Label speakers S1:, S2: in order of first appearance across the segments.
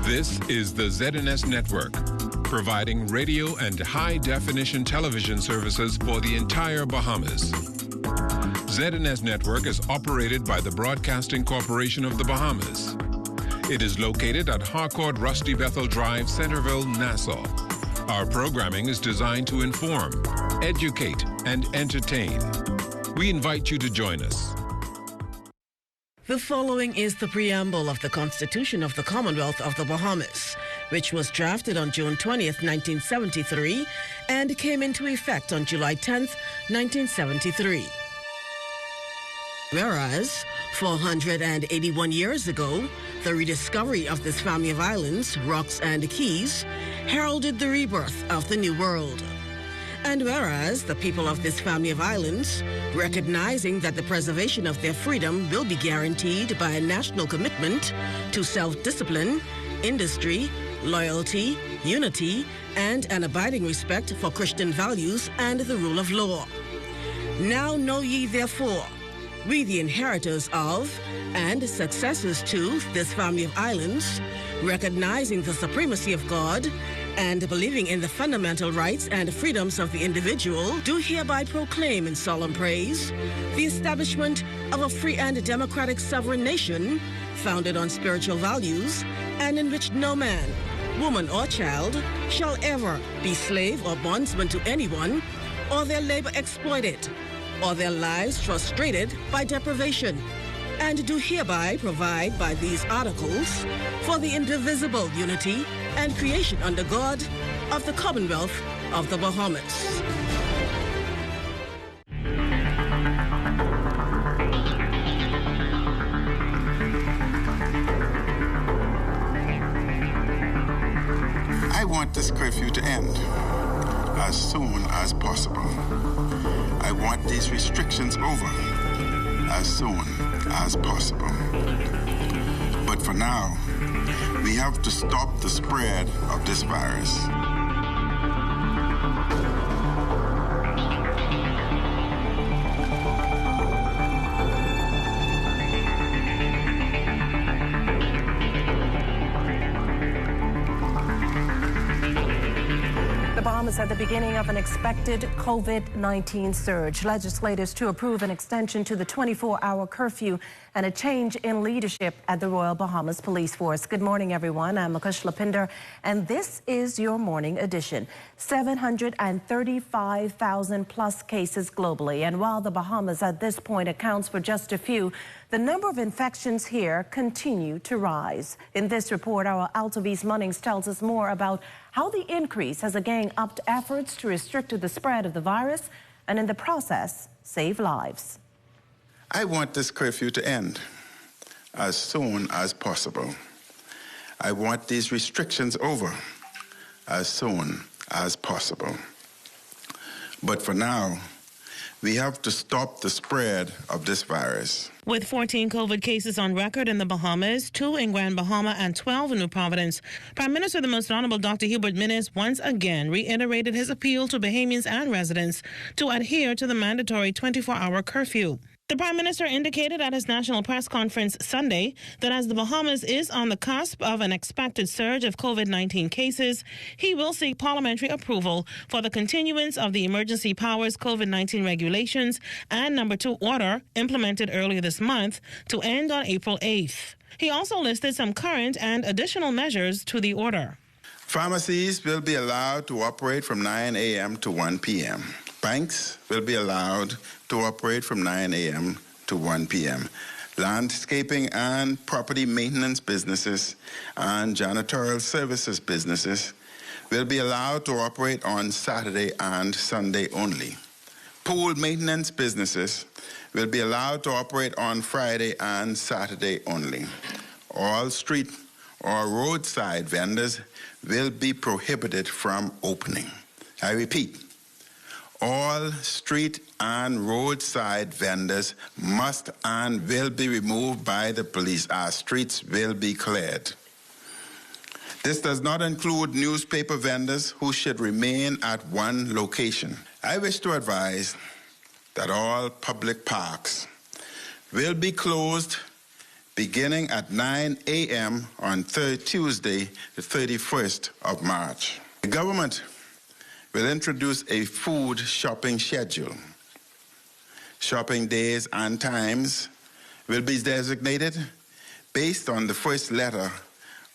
S1: This is the ZNS Network, providing radio and high-definition television services for the entire Bahamas. ZNS Network is operated by the Broadcasting Corporation of the Bahamas. It is located at Harcourt Rusty Bethel Drive, Centerville, Nassau. Our programming is designed to inform, educate, and entertain. We invite you to join us.
S2: The following is the preamble of the Constitution of the Commonwealth of the Bahamas, which was drafted on June 20th, 1973, and came into effect on July 10th, 1973. Whereas, 481 years ago, the rediscovery of this family of islands, rocks and keys, heralded the rebirth of the New World. And whereas the people of this family of islands, recognizing that the preservation of their freedom will be guaranteed by a national commitment to self-discipline, industry, loyalty, unity, and an abiding respect for Christian values and the rule of law. Now know ye therefore, we the inheritors of and successors to this family of islands, recognizing the supremacy of God and believing in the fundamental rights and freedoms of the individual, do hereby proclaim in solemn praise the establishment of a free and democratic sovereign nation founded on spiritual values and in which no man, woman, or child shall ever be slave or bondsman to anyone, or their labor exploited, or their lives frustrated by deprivation, and do hereby provide by these articles for the indivisible unity and creation under God of the Commonwealth of the Bahamas.
S3: I want this curfew to end as soon as possible. I want these restrictions over as soon as possible. But for now, we have to stop the spread of this virus.
S4: Bahamas at the beginning of an expected COVID-19 surge. Legislators to approve an extension to the 24-hour curfew and a change in leadership at the Royal Bahamas Police Force. Good morning, everyone. I'm Makush Lapinder, and this is your morning edition. 735,000 plus cases globally, and while the Bahamas at this point accounts for just a few, the number of infections here continue to rise. In this report, our Altovise Munnings tells us more about how the increase has again upped efforts to restrict the spread of the virus and in the process, save lives.
S3: I want this curfew to end as soon as possible. I want these restrictions over as soon as possible. But for now, we have to stop the spread of this virus.
S5: With 14 COVID cases on record in the Bahamas, 2 in Grand Bahama and 12 in New Providence, Prime Minister the Most Honorable Dr. Hubert Minnis once again reiterated his appeal to Bahamians and residents to adhere to the mandatory 24-hour curfew. The Prime Minister indicated at his national press conference Sunday that as the Bahamas is on the cusp of an expected surge of COVID-19 cases, he will seek parliamentary approval for the continuance of the emergency powers COVID-19 regulations and number 2 order implemented earlier this month to end on April 8th. He also listed some current and additional measures to the order.
S3: Pharmacies will be allowed to operate from 9 a.m. to 1 p.m. Banks will be allowed to operate from 9 a.m. to 1 p.m. Landscaping and property maintenance businesses and janitorial services businesses will be allowed to operate on Saturday and Sunday only. Pool maintenance businesses will be allowed to operate on Friday and Saturday only. All street or roadside vendors will be prohibited from opening. I repeat, all street and roadside vendors must and will be removed by the police. Our streets will be cleared. This does not include newspaper vendors who should remain at one location. I wish to advise that all public parks will be closed beginning at 9 a.m. on Tuesday, the 31st of March. The government will introduce a food shopping schedule. Shopping days and times will be designated based on the first letter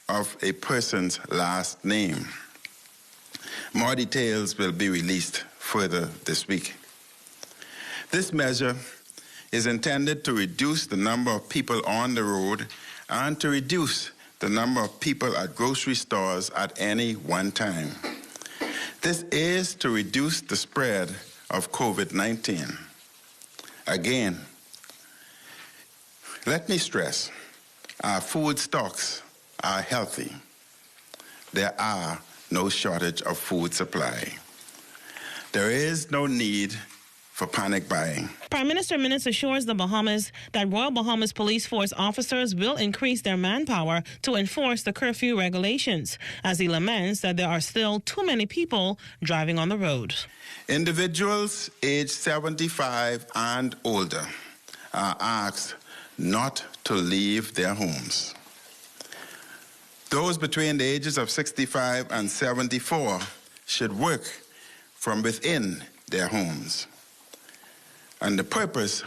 S3: of a person's last name. More details will be released further this week. This measure is intended to reduce the number of people on the road and to reduce the number of people at grocery stores at any one time. This is to reduce the spread of COVID-19. Again, let me stress, our food stocks are healthy. There are no shortage of food supply. There is no need for panic buying.
S5: Prime Minister Minnis assures the Bahamas that Royal Bahamas Police Force officers will increase their manpower to enforce the curfew regulations, as he laments that there are still too many people driving on the road.
S3: Individuals aged 75 and older are asked not to leave their homes. Those between the ages of 65 and 74 should work from within their homes. And the purpose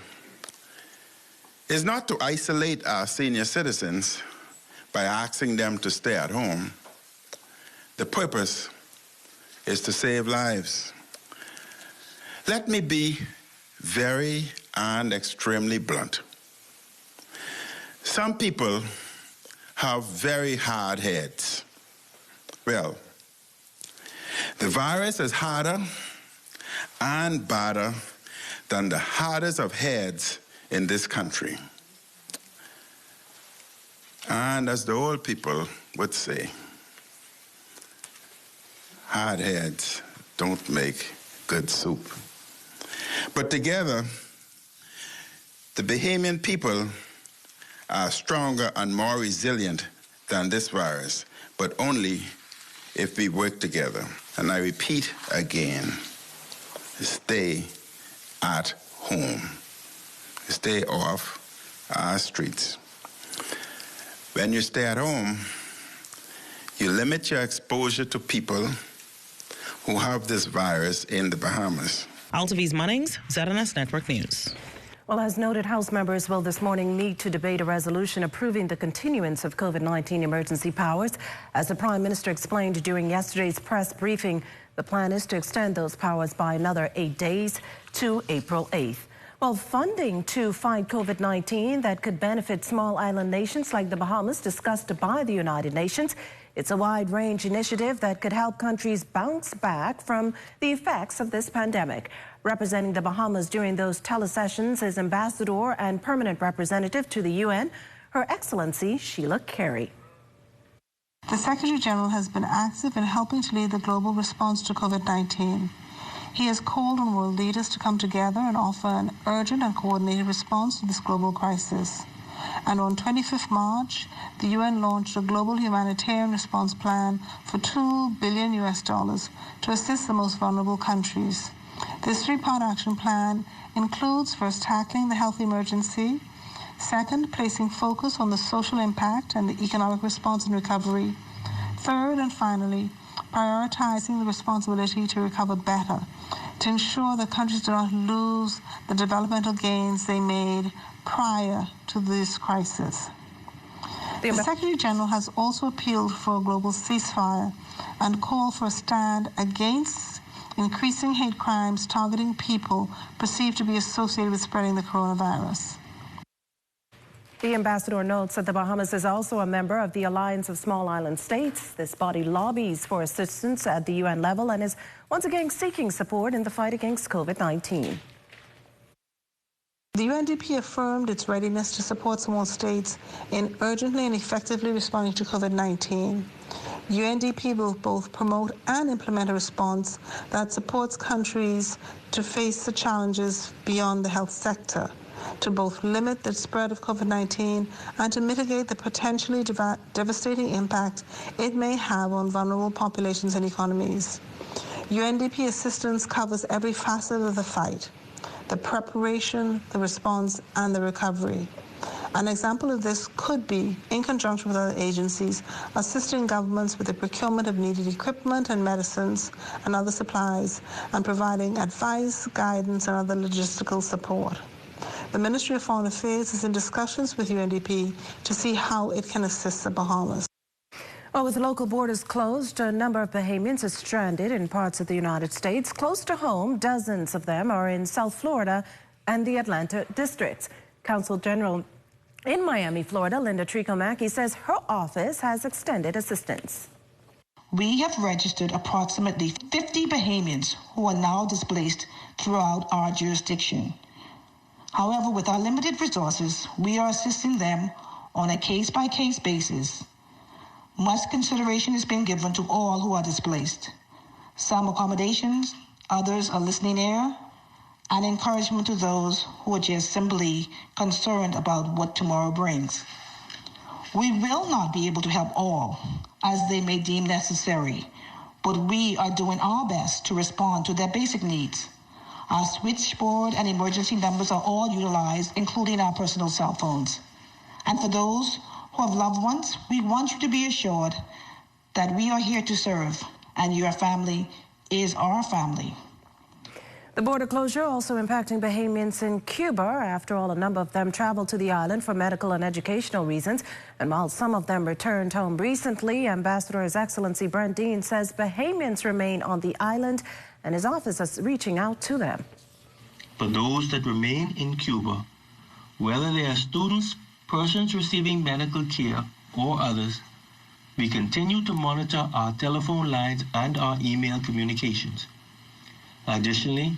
S3: is not to isolate our senior citizens by asking them to stay at home. The purpose is to save lives. Let me be very and extremely blunt. Some people have very hard heads. Well, the virus is harder and badder than the hardest of heads in this country. And as the old people would say, hard heads don't make good soup. But together, the Bahamian people are stronger and more resilient than this virus, but only if we work together. And I repeat again, stay at home. Stay off our streets. When you stay at home, you limit your exposure to people who have this virus in the Bahamas.
S5: Altaviz Munnings, ZNS Network News.
S4: Well, as noted, House members will this morning meet to debate a resolution approving the continuance of COVID-19 emergency powers. As the Prime Minister explained during yesterday's press briefing, the plan is to extend those powers by another 8 days to April 8th. Well, funding to fight COVID-19 that could benefit small island nations like the Bahamas discussed by the United Nations. It's a wide-range initiative that could help countries bounce back from the effects of this pandemic. Representing the Bahamas during those telesessions is Ambassador and Permanent Representative to the UN, Her Excellency Sheila Carey.
S6: The Secretary General has been active in helping to lead the global response to COVID-19. He has called on world leaders to come together and offer an urgent and coordinated response to this global crisis. And on 25th March, the UN launched a global humanitarian response plan for $2 billion to assist the most vulnerable countries. This three-part action plan includes first tackling the health emergency, second, placing focus on the social impact and the economic response and recovery, third and finally, prioritizing the responsibility to recover better, to ensure that countries do not lose the developmental gains they made prior to this crisis. The Secretary General has also appealed for a global ceasefire and called for a stand against increasing hate crimes targeting people perceived to be associated with spreading the coronavirus.
S4: The ambassador notes that the Bahamas is also a member of the Alliance of Small Island States. This body lobbies for assistance at the UN level and is once again seeking support in the fight against COVID-19.
S6: The UNDP affirmed its readiness to support small states in urgently and effectively responding to COVID-19. UNDP will both promote and implement a response that supports countries to face the challenges beyond the health sector, to both limit the spread of COVID-19 and to mitigate the potentially devastating impact it may have on vulnerable populations and economies. UNDP assistance covers every facet of the fight: the preparation, the response, and the recovery. An example of this could be, in conjunction with other agencies, assisting governments with the procurement of needed equipment and medicines and other supplies, and providing advice, guidance, and other logistical support. The Ministry of Foreign Affairs is in discussions with UNDP to see how it can assist the Bahamas.
S4: Well, with local borders closed, a number of Bahamians are stranded in parts of the United States. Close to home, dozens of them are in South Florida and the Atlanta districts. Consul General in Miami, Florida, Linda Trico-Mackey, says her office has extended assistance.
S7: We have registered approximately 50 Bahamians who are now displaced throughout our jurisdiction. However, with our limited resources, we are assisting them on a case-by-case basis. Much consideration is being given to all who are displaced. Some accommodations, others a listening ear, and encouragement to those who are just simply concerned about what tomorrow brings. We will not be able to help all, as they may deem necessary, but we are doing our best to respond to their basic needs. Our switchboard and emergency numbers are all utilized, including our personal cell phones. And for those who have loved ones, we want you to be assured that we are here to serve, and your family is our family.
S4: The border closure also impacting Bahamians in Cuba. After all, a number of them traveled to the island for medical and educational reasons. And while some of them returned home recently, Ambassador His Excellency Brent Dean says Bahamians remain on the island and his office is reaching out to them.
S8: For those that remain in Cuba, whether they are students, persons receiving medical care, or others, we continue to monitor our telephone lines and our email communications. Additionally,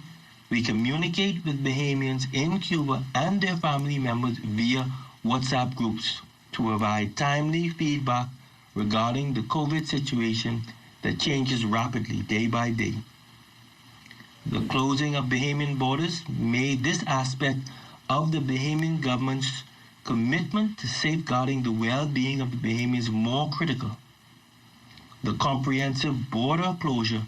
S8: we communicate with Bahamians in Cuba and their family members via WhatsApp groups to provide timely feedback regarding the COVID situation that changes rapidly day by day. The closing of Bahamian borders made this aspect of the Bahamian government's commitment to safeguarding the well-being of the Bahamians more critical. The comprehensive border closure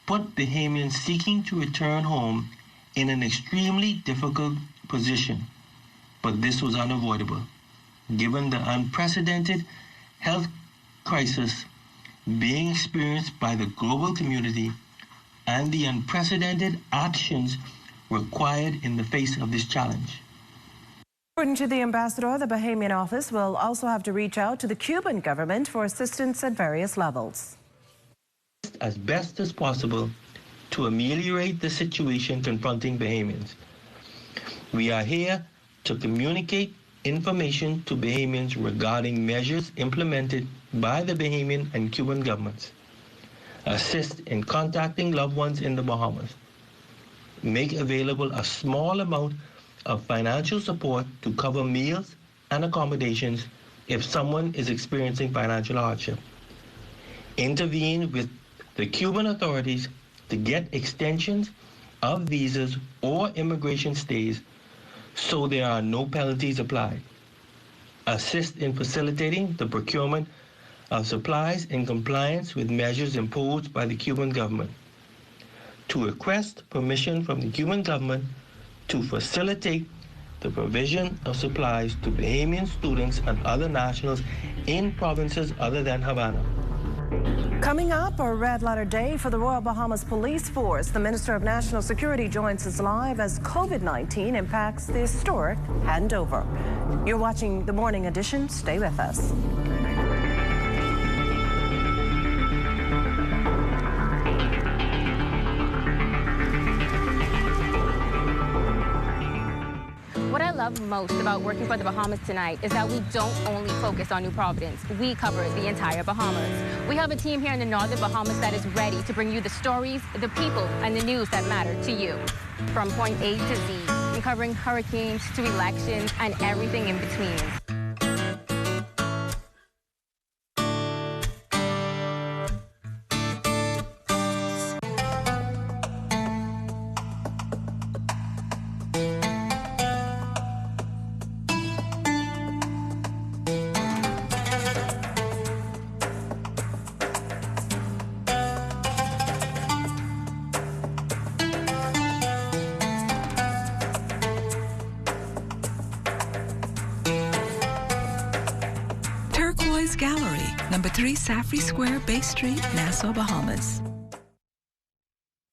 S8: put Bahamians seeking to return home in an extremely difficult position, but this was unavoidable, given the unprecedented health crisis being experienced by the global community and the unprecedented actions required in the face of this challenge.
S4: According to the ambassador, the Bahamian office will also have to reach out to the Cuban government for assistance at various levels.
S8: As best as possible to ameliorate the situation confronting Bahamians. We are here to communicate information to Bahamians regarding measures implemented by the Bahamian and Cuban governments, assist in contacting loved ones in the Bahamas, make available a small amount of financial support to cover meals and accommodations if someone is experiencing financial hardship, intervene with the Cuban authorities to get extensions of visas or immigration stays so there are no penalties applied, assist in facilitating the procurement of supplies in compliance with measures imposed by the Cuban government, to request permission from the Cuban government to facilitate the provision of supplies to Bahamian students and other nationals in provinces other than Havana.
S4: Coming up, a red letter day for the Royal Bahamas Police Force. The Minister of National Security joins us live as COVID-19 impacts the historic handover. You're watching the Morning Edition. Stay with us.
S9: What I love most about working for the Bahamas tonight is that we don't only focus on New Providence. We cover the entire Bahamas. We have a team here in the Northern Bahamas that is ready to bring you the stories, the people, and the news that matter to you. From point A to Z, and covering hurricanes to elections and everything in between.
S10: Bahamas Gallery, number 3 Safri Square, Bay Street, Nassau, Bahamas.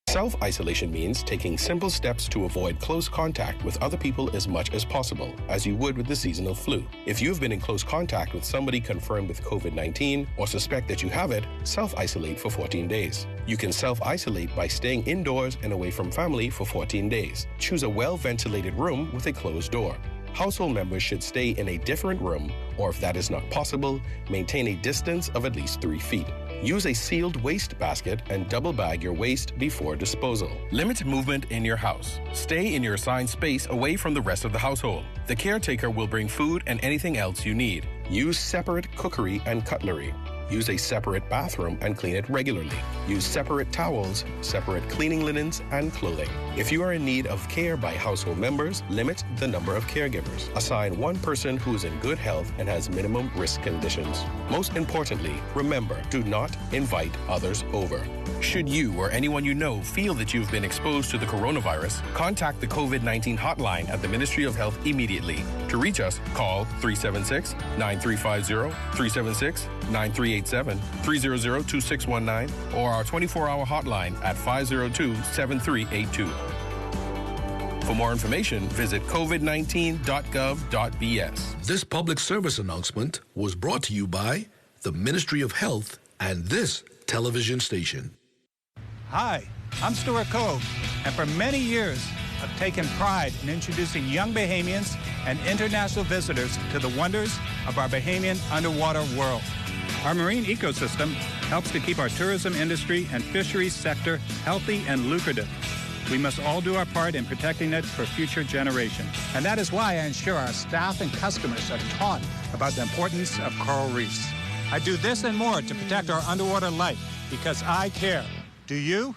S11: Self-isolation means taking simple steps to avoid close contact with other people as much as possible, as you would with the seasonal flu. If you've been in close contact with somebody confirmed with COVID-19 or suspect that you have it, self-isolate for 14 days. You can self-isolate by staying indoors and away from family for 14 days. Choose a well-ventilated room with a closed door. Household members should stay in a different room, or if that is not possible, maintain a distance of at least 3 feet. Use a sealed waste basket and double bag your waste before disposal. Limit movement in your house. Stay in your assigned space away from the rest of the household. The caretaker will bring food and anything else you need. Use separate cookery and cutlery. Use a separate bathroom and clean it regularly. Use separate towels, separate cleaning linens, and clothing. If you are in need of care by household members, limit the number of caregivers. Assign one person who is in good health and has minimum risk conditions. Most importantly, remember, do not invite others over. Should you or anyone you know feel that you've been exposed to the coronavirus, contact the COVID-19 hotline at the Ministry of Health immediately. To reach us, call 376-9350, 376-9387, 300-2619, or our 24-hour hotline at 502-7382. For more information, visit covid19.gov.bs.
S12: This public service announcement was brought to you by the Ministry of Health and this television station.
S13: Hi, I'm Stuart Cove, and for many years, I've taken pride in introducing young Bahamians and international visitors to the wonders of our Bahamian underwater world. Our marine ecosystem helps to keep our tourism industry and fisheries sector healthy and lucrative. We must all do our part in protecting it for future generations. And that is why I ensure our staff and customers are taught about the importance of coral reefs. I do this and more to protect our underwater life because I care. Do you?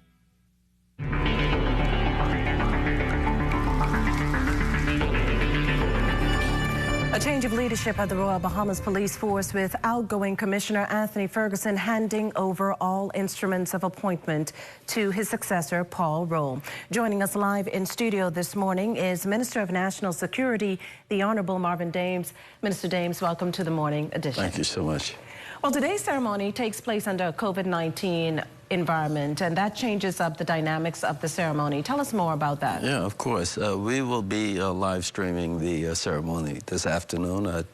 S4: A change of leadership at the Royal Bahamas Police Force, with outgoing Commissioner Anthony Ferguson handing over all instruments of appointment to his successor, Paul Roll. Joining us live in studio this morning is Minister of National Security, the Honourable Marvin Dames. Minister Dames, welcome to the morning edition.
S14: Thank you so much.
S4: Well, today's ceremony takes place under a COVID-19 environment, and that changes up the dynamics of the ceremony. Tell us more about that.
S14: Yeah, of course. We will be live streaming the ceremony this afternoon at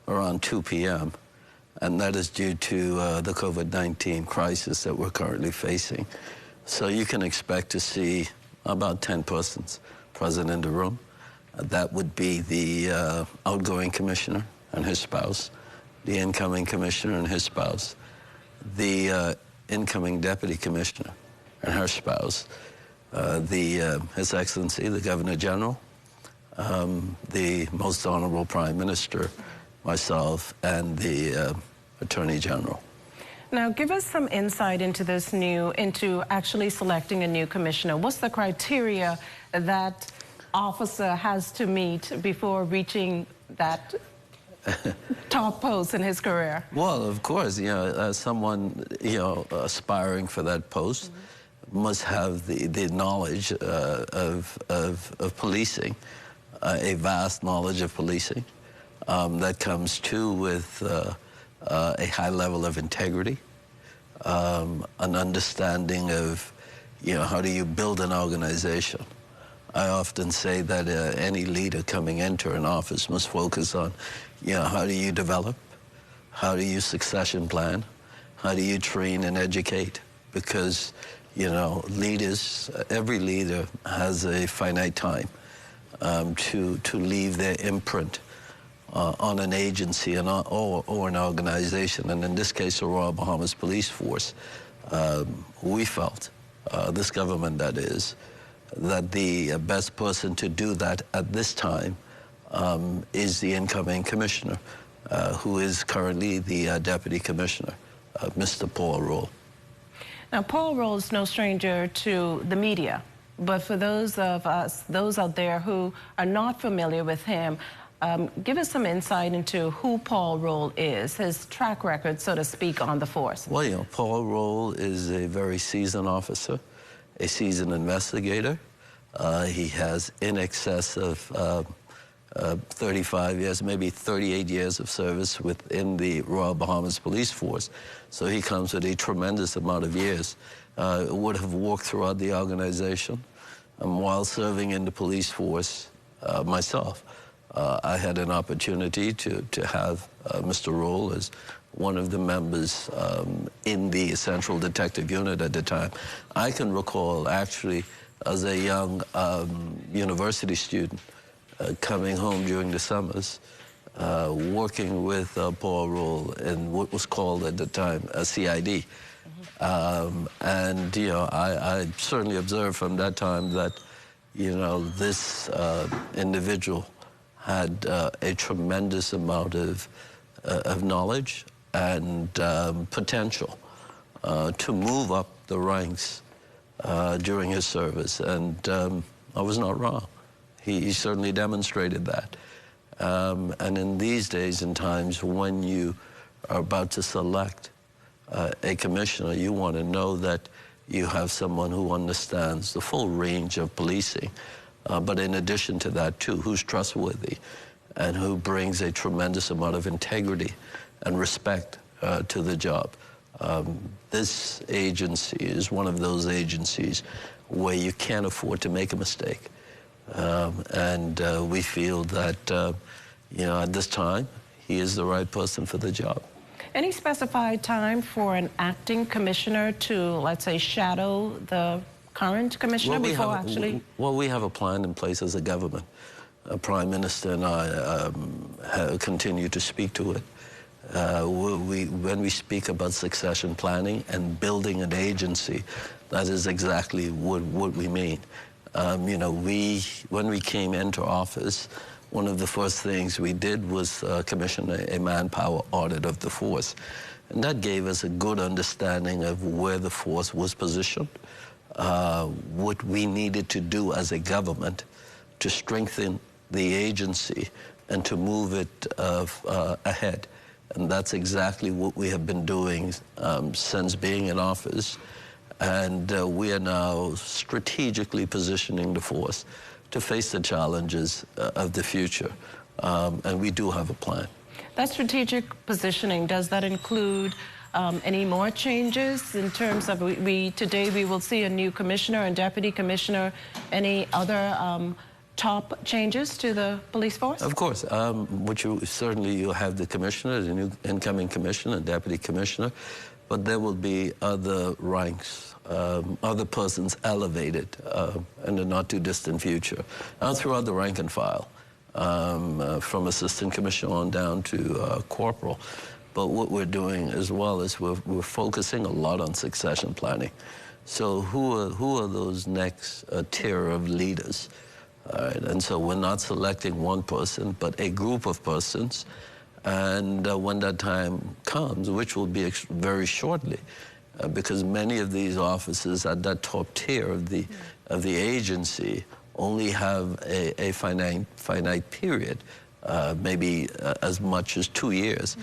S14: around 2 p.m., and that is due to the COVID-19 crisis that we're currently facing. So you can expect to see about 10 persons present in the room. That would be the outgoing commissioner and his spouse, the incoming commissioner and his spouse, the incoming deputy commissioner and her spouse, His Excellency, the Governor General, the Most Honorable Prime Minister, myself, and the Attorney General.
S4: Now, give us some insight into actually selecting a new commissioner. What's the criteria that officer has to meet before reaching that top post in his career?
S14: Well, of course, someone, aspiring for that post must have the knowledge of policing, a vast knowledge of policing that comes too with a high level of integrity, an understanding of, how do you build an organization. I often say that any leader coming into an office must focus on, how do you develop? How do you succession plan? How do you train and educate? Because, leaders, every leader has a finite time to leave their imprint on an agency or an organization. And in this case, the Royal Bahamas Police Force, we felt, this government that is, that the best person to do that at this time is the incoming commissioner, who is currently the deputy commissioner, Mr. Paul Roll.
S4: Now, Paul Roll is no stranger to the media, but for those of us, those out there who are not familiar with him, give us some insight into who Paul Roll is, his track record, so to speak, on the force.
S14: Well, Paul Roll is a very seasoned officer, a seasoned investigator. He has in excess of 35 years, maybe 38 years of service within the Royal Bahamas Police Force. So he comes with a tremendous amount of years. Would have walked throughout the organization. While serving in the police force myself, I had an opportunity to have Mr. Roll as one of the members in the Central Detective Unit at the time. I can recall, actually, as a young university student, coming home during the summers, working with Paul Roll in what was called at the time a CID. And, you know, I certainly observed from that time that, you know, this individual had a tremendous amount of knowledge and potential to move up the ranks during his service. And I was not wrong. He certainly demonstrated that. And in these days and times, when you are about to select a commissioner, you want to know that you have someone who understands the full range of policing, but in addition to that, too, who's trustworthy and who brings a tremendous amount of integrity and respect to the job. This agency is one of those agencies where you can't afford to make a mistake. And we feel that, you know, at this time, he is the right person for the job.
S4: Any specified time for an acting commissioner to, let's say, shadow the current commissioner before actually?
S14: Well, we have a plan in place as a government. Prime Minister and I continue to speak to it. When we speak about succession planning and building an agency, that is exactly what we mean. You know, when we came into office, one of the first things we did was commission a manpower audit of the force. And that gave us a good understanding of where the force was positioned, what we needed to do as a government to strengthen the agency and to move it ahead. And that's exactly what we have been doing since being in office. And we are now strategically positioning the force to face the challenges of the future. And we do have a plan.
S4: That strategic positioning, does that include any more changes in terms of today we will see a new commissioner and deputy commissioner, any other top changes to the police force?
S14: Of course. Certainly you'll have the commissioner, the new incoming commissioner, deputy commissioner, but there will be other ranks, other persons elevated in the not too distant future, throughout the rank and file, from assistant commissioner on down to corporal. But what we're doing as well is we're focusing a lot on succession planning. So who are those next tier of leaders? All right, and so we're not selecting one person, but a group of persons. And when that time comes, which will be very shortly, because many of these officers at that top tier of the agency only have a finite period, maybe as much as 2 years,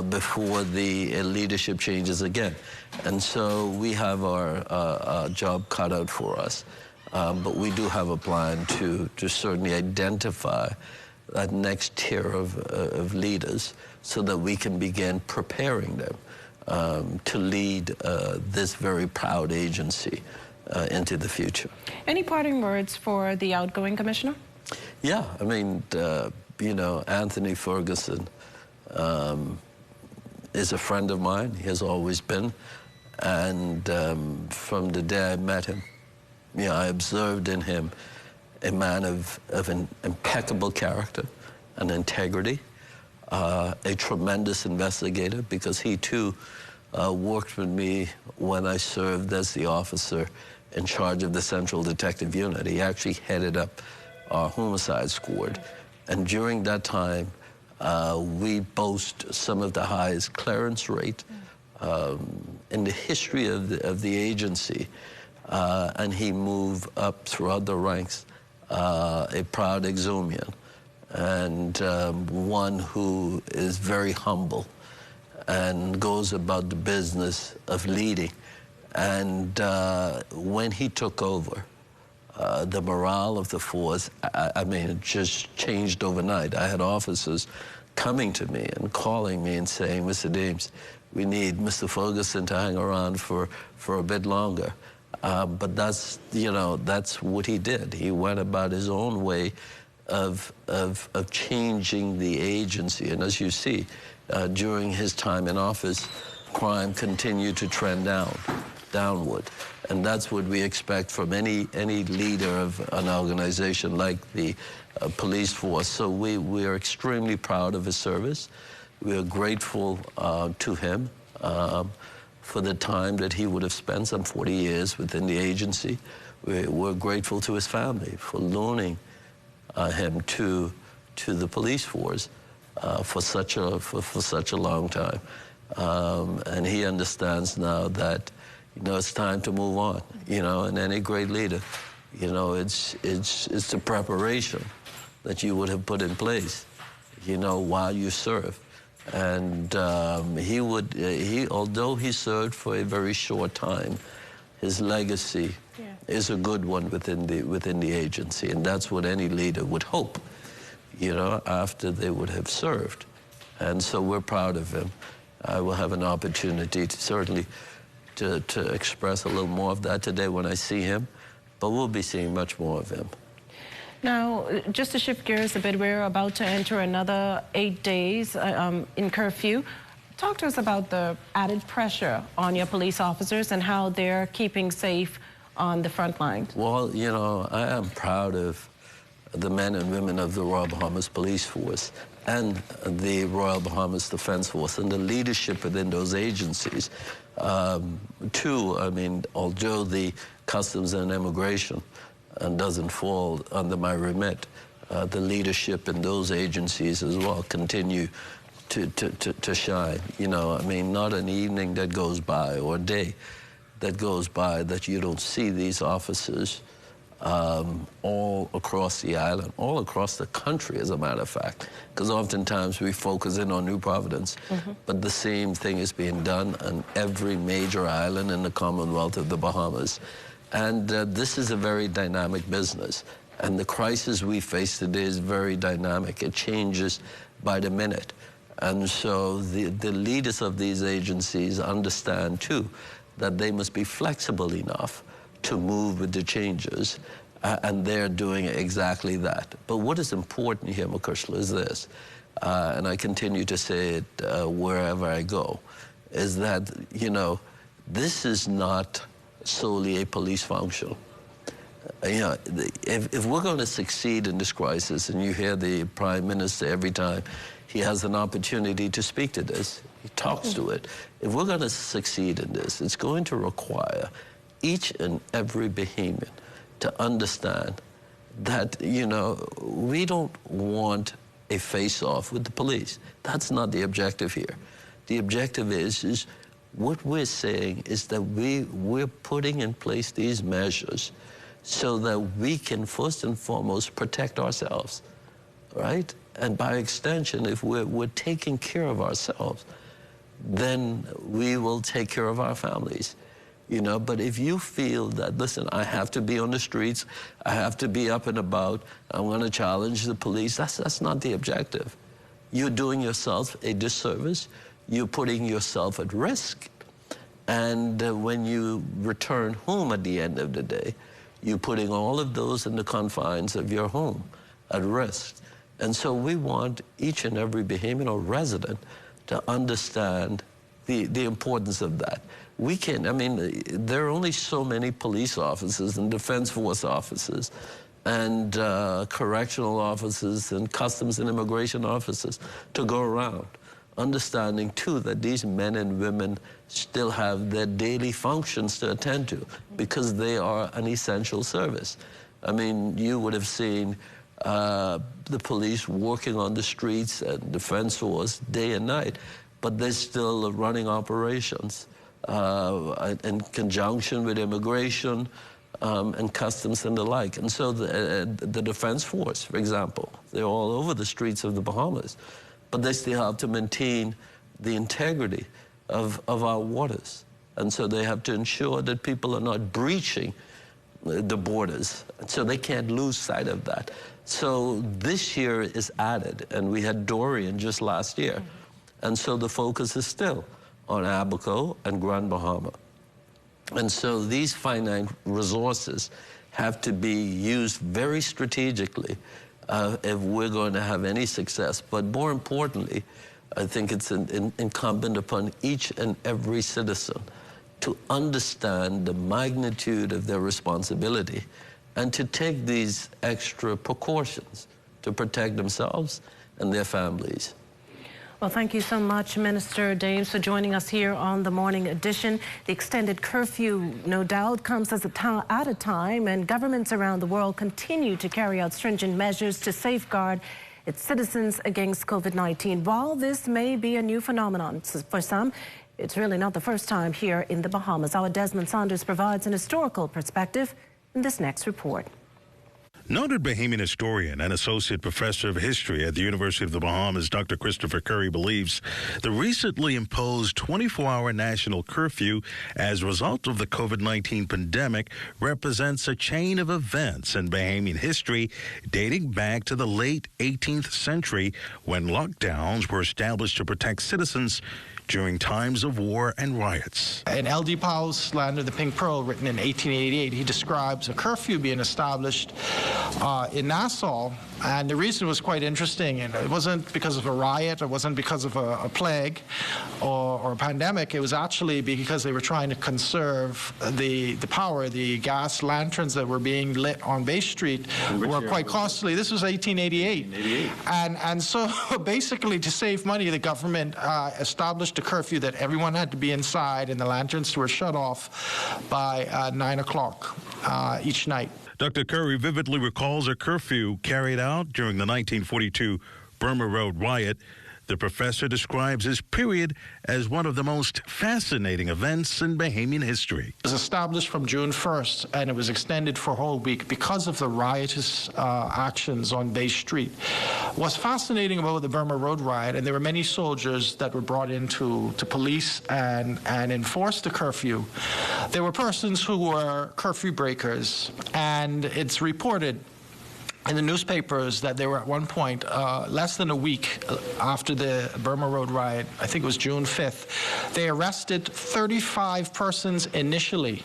S14: before the leadership changes again. And so we have our job cut out for us. But we do have a plan to certainly identify that next tier of leaders so that we can begin preparing them to lead this very proud agency into the future.
S4: Any parting words for the outgoing commissioner?
S14: Yeah, I mean, you know, Anthony Ferguson is a friend of mine. He has always been. And from the day I met him, you know, I observed in him a man of an impeccable character and integrity, a tremendous investigator, because he too worked with me when I served as the officer in charge of the Central Detective Unit. He actually headed up our homicide squad. And during that time, we boast some of the highest clearance rate in the history of the agency. And he moved up throughout the ranks, a proud exhumian, and one who is very humble and goes about the business of leading. And when he took over, the morale of the force, I mean, it just changed overnight. I had officers coming to me and calling me and saying, Mr. Deems, we need Mr. Ferguson to hang around for a bit longer. But that's, you know, that's what he did. He went about his own way of changing the agency. And as you see, during his time in office, crime continued to trend downward. And that's what we expect from any leader of an organization like the police force. So we are extremely proud of his service. We are grateful to him for the time that he would have spent, some 40 years within the agency. We're grateful to his family for loaning him to the police force for such a long time. And he understands now that, you know, it's time to move on. You know, and any great leader, you know, it's the preparation that you would have put in place, you know, while you serve. And although he served for a very short time, his legacy is a good one within the agency, and that's what any leader would hope, you know, after they would have served. And so we're proud of him. I will have an opportunity to certainly to express a little more of that today when I see him, but we'll be seeing much more of him.
S4: Now, just to shift gears a bit, we're about to enter another 8 days in curfew. Talk to us about the added pressure on your police officers and how they're keeping safe on the front lines.
S14: Well, you know, I am proud of the men and women of the Royal Bahamas Police Force and the Royal Bahamas Defense Force and the leadership within those agencies. Too, I mean, although the Customs and Immigration doesn't fall under my remit, the leadership in those agencies as well continue to shine. You know, I mean, not an evening that goes by or a day that goes by that you don't see these officers all across the island, all across the country, as a matter of fact, because oftentimes we focus in on New Providence, but the same thing is being done on every major island in the Commonwealth of the Bahamas. And this is a very dynamic business. And the crisis we face today is very dynamic. It changes by the minute. And so the leaders of these agencies understand, too, that they must be flexible enough to move with the changes, and they're doing exactly that. But what is important here, Makushla, is this, and I continue to say it wherever I go, is that, you know, this is not solely a police function. You know, if we're going to succeed in this crisis, and you hear the Prime Minister every time he has an opportunity to speak to this, he talks to it. If we're going to succeed in this, it's going to require each and every Bahamian to understand that, you know, we don't want a face-off with the police. That's not the objective here. The objective is what we're saying is that we're putting in place these measures so that we can first and foremost protect ourselves, right? And by extension, if we're taking care of ourselves, then we will take care of our families. You know, but if you feel that, listen, I have to be on the streets, I have to be up and about, I'm going to challenge the police, that's not the objective. You're doing yourself a disservice. You're putting yourself at risk. And when you return home at the end of the day, you're putting all of those in the confines of your home at risk. And so we want each and every Bahamian or resident to understand the importance of that. We can, I mean, there are only so many police officers and defense force officers and correctional officers and customs and immigration officers to go around, understanding, too, that these men and women still have their daily functions to attend to because they are an essential service. I mean, you would have seen the police working on the streets and defense force day and night, but they're still running operations in conjunction with immigration and customs and the like. And so the defense force, for example, they're all over the streets of the Bahamas, but they still have to maintain the integrity of our waters. And so they have to ensure that people are not breaching the borders. So they can't lose sight of that. So this year is added, and we had Dorian just last year. And so the focus is still on Abaco and Grand Bahama. And so these finite resources have to be used very strategically if we're going to have any success. But more importantly, I think it's incumbent upon each and every citizen to understand the magnitude of their responsibility and to take these extra precautions to protect themselves and their families.
S4: Well, thank you so much, Minister Dames, for joining us here on the Morning Edition. The extended curfew, no doubt, comes at a time and governments around the world continue to carry out stringent measures to safeguard its citizens against COVID-19. While this may be a new phenomenon for some, it's really not the first time here in the Bahamas. Our Desmond Saunders provides an historical perspective in this next report.
S15: Noted Bahamian historian and associate professor of history at the University of the Bahamas, Dr. Christopher Curry, believes the recently imposed 24-hour national curfew as a result of the COVID-19 pandemic represents a chain of events in Bahamian history dating back to the late 18th century when lockdowns were established to protect citizens during times of war and riots.
S16: In L.D. Powell's Land of the Pink Pearl, written in 1888, he describes a curfew being established in Nassau, and the reason was quite interesting. And it wasn't because of a riot, it wasn't because of a plague or a pandemic. It was actually because they were trying to conserve the power. The gas lanterns that were being lit on Bay Street were quite costly. This was 1888. And so basically, to save money, the government established a curfew that everyone had to be inside and the lanterns were shut off by 9 o'clock each night.
S15: Dr. Curry vividly recalls a curfew carried out during the 1942 Burma Road riot. The professor describes this period as one of the most fascinating events in Bahamian history.
S16: It was established from June 1st, and it was extended for a whole week because of the riotous actions on Bay Street. What's fascinating about the Burma Road riot, and there were many soldiers that were brought in to police and enforce the curfew, there were persons who were curfew breakers, and it's reported in the newspapers that they were at one point, less than a week after the Burma Road riot, I think it was June 5th, they arrested 35 persons initially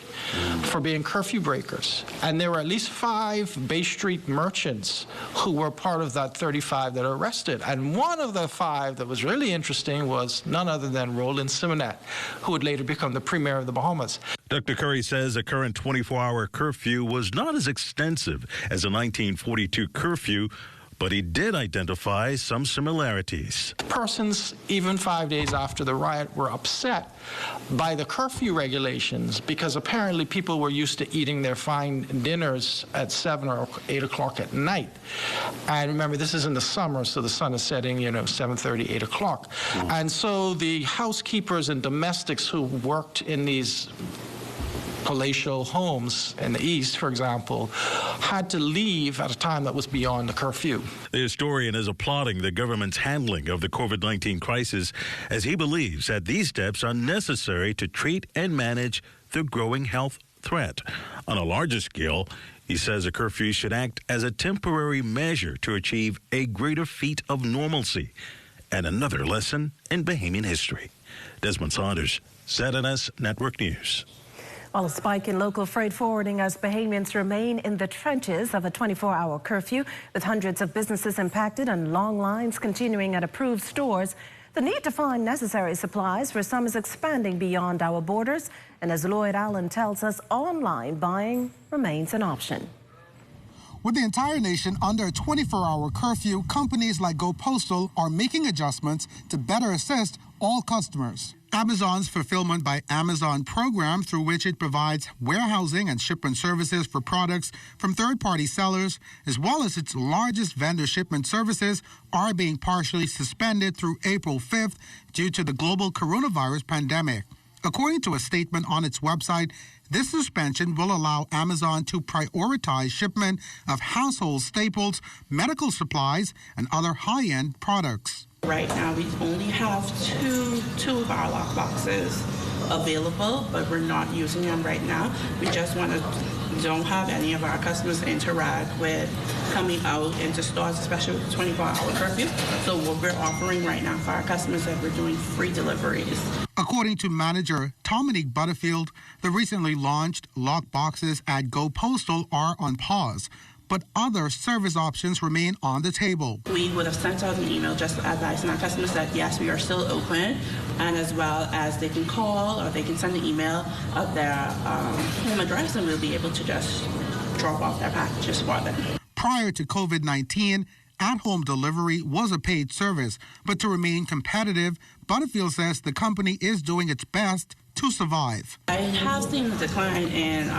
S16: for being curfew breakers. And there were at least 5 Bay Street merchants who were part of that 35 that were arrested. And one of the 5 that was really interesting was none other than Roland Simonet, who would later become the Premier of the Bahamas.
S15: Dr. Curry says the current 24-hour curfew was not as extensive as the 1942 curfew, but he did identify some similarities.
S16: Persons, even 5 days after the riot, were upset by the curfew regulations because apparently people were used to eating their fine dinners at 7 or 8 o'clock at night. And remember, this is in the summer, so the sun is setting, 7:30, 8 o'clock. And so the housekeepers and domestics who worked in these palatial homes in the east, for example, had to leave at a time that was beyond the curfew.
S15: The historian is applauding the government's handling of the COVID-19 crisis as he believes that these steps are necessary to treat and manage the growing health threat. On a larger scale, he says a curfew should act as a temporary measure to achieve a greater feat of normalcy and another lesson in Bahamian history. Desmond Saunders, ZNS Network News.
S4: Well, a spike in local freight forwarding as Bahamians remain in the trenches of a 24-hour curfew, with hundreds of businesses impacted and long lines continuing at approved stores. The need to find necessary supplies for some is expanding beyond our borders, and as Lloyd Allen tells us, online buying remains an option.
S17: With the entire nation under a 24-hour curfew, companies like Go Postal are making adjustments to better assist all customers. Amazon's Fulfillment by Amazon program, through which it provides warehousing and shipment services for products from third-party sellers, as well as its largest vendor shipment services, are being partially suspended through April 5th due to the global coronavirus pandemic. According to a statement on its website, this suspension will allow Amazon to prioritize shipment of household staples, medical supplies, and other high-end products.
S18: Right now, we only have two of our lock boxes available, but we're not using them right now. We just want to don't have any of our customers interact with coming out into stores, especially with the 24-hour curfew. So what we're offering right now for our customers is that we're doing free deliveries.
S17: According to manager Dominique Butterfield, the recently launched lock boxes at Go Postal are on pause, but other service options remain on the table.
S18: We would have sent out an email just advising our customers that yes, we are still open, and as well as they can call or they can send an email of their home address, and we'll be able to just drop off their packages for them.
S17: Prior to COVID-19, at-home delivery was a paid service, but to remain competitive, Butterfield says the company is doing its best to survive.
S18: I have seen a decline in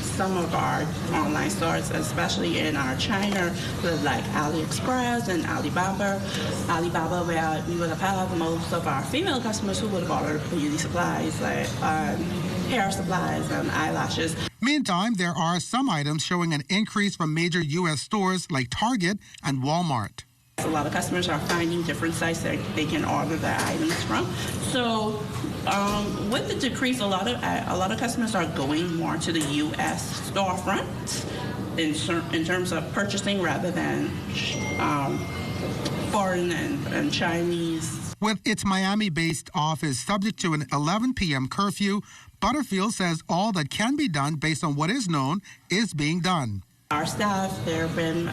S18: some of our online stores, especially in our China, with like AliExpress and Alibaba, where we would have had most of our female customers who would have ordered beauty supplies, like hair supplies and eyelashes.
S17: Meantime, there are some items showing an increase from major U.S. stores like Target and Walmart.
S18: A lot of customers are finding different sites that they can order their items from. So with the decrease, a lot of customers are going more to the U.S. storefronts in terms of purchasing rather than foreign and Chinese.
S17: With its Miami-based office subject to an 11 p.m. curfew, Butterfield says all that can be done based on what is known is being done.
S18: Our staff, they've been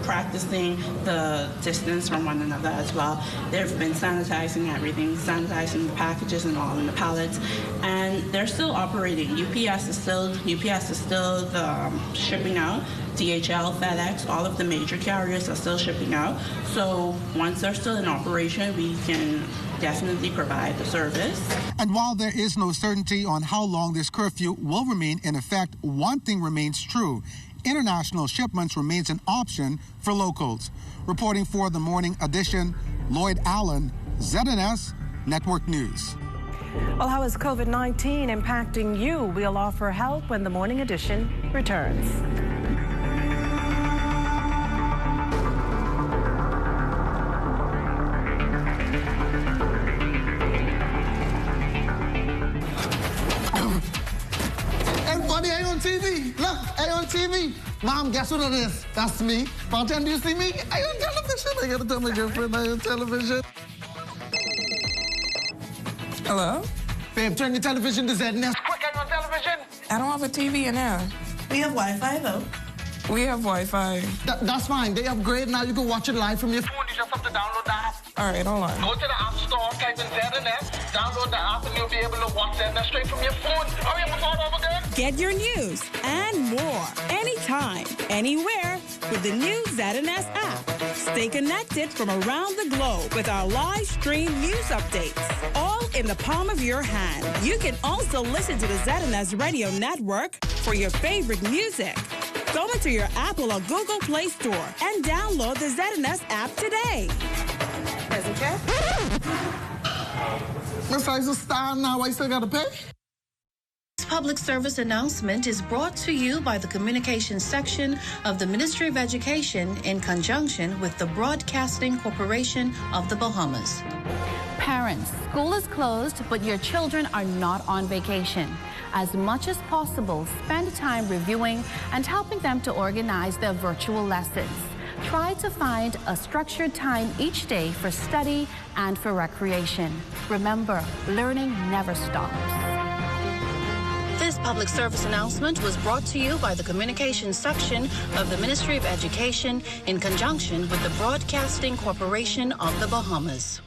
S18: practicing the distance from one another as well. They've been sanitizing everything, sanitizing the packages and all in the pallets, and they're still operating. UPS is still the shipping out. DHL, FedEx, all of the major carriers are still shipping out. So once they're still in operation, we can definitely provide the service.
S17: And while there is no certainty on how long this curfew will remain in effect, one thing remains true. International shipments remains an option for locals. Reporting for the morning edition, Lloyd Allen, ZNS Network News.
S4: Well, how is COVID-19 impacting you? We'll offer help when the morning edition returns.
S19: Everybody, I on TV. Look, I on TV. Mom, guess what it is? That's me. Bartend, do you see me? I on television. I gotta tell my girlfriend I on television.
S20: Hello?
S19: Babe, turn your television to ZNS. Quick, I on television.
S20: I don't have a TV in there.
S18: We have Wi-Fi, though.
S20: We have Wi-Fi.
S19: That's fine. They upgrade now. You can watch it live from your phone. You just have to download the app.
S20: All right, hold on.
S19: Go to the App Store, type in ZNS, download the app, and you'll be able to watch ZNS straight from your phone. Hurry up before it's over, girl.
S21: Get your news and more anytime, anywhere with the new ZNS app. Stay connected from around the globe with our live stream news updates, all in the palm of your hand. You can also listen to the ZNS Radio Network for your favorite music. Go into your Apple or Google Play Store and download the ZNS app today.
S19: Miss, I just stand now. I still gotta pay.
S22: This public service announcement is brought to you by the Communications section of the Ministry of Education in conjunction with the Broadcasting Corporation of the Bahamas.
S9: Parents, school is closed, but your children are not on vacation. As much as possible, spend time reviewing and helping them to organize their virtual lessons. Try to find a structured time each day for study and for recreation. Remember, learning never stops.
S22: This public service announcement was brought to you by the Communications section of the Ministry of Education in conjunction with the Broadcasting Corporation of the Bahamas.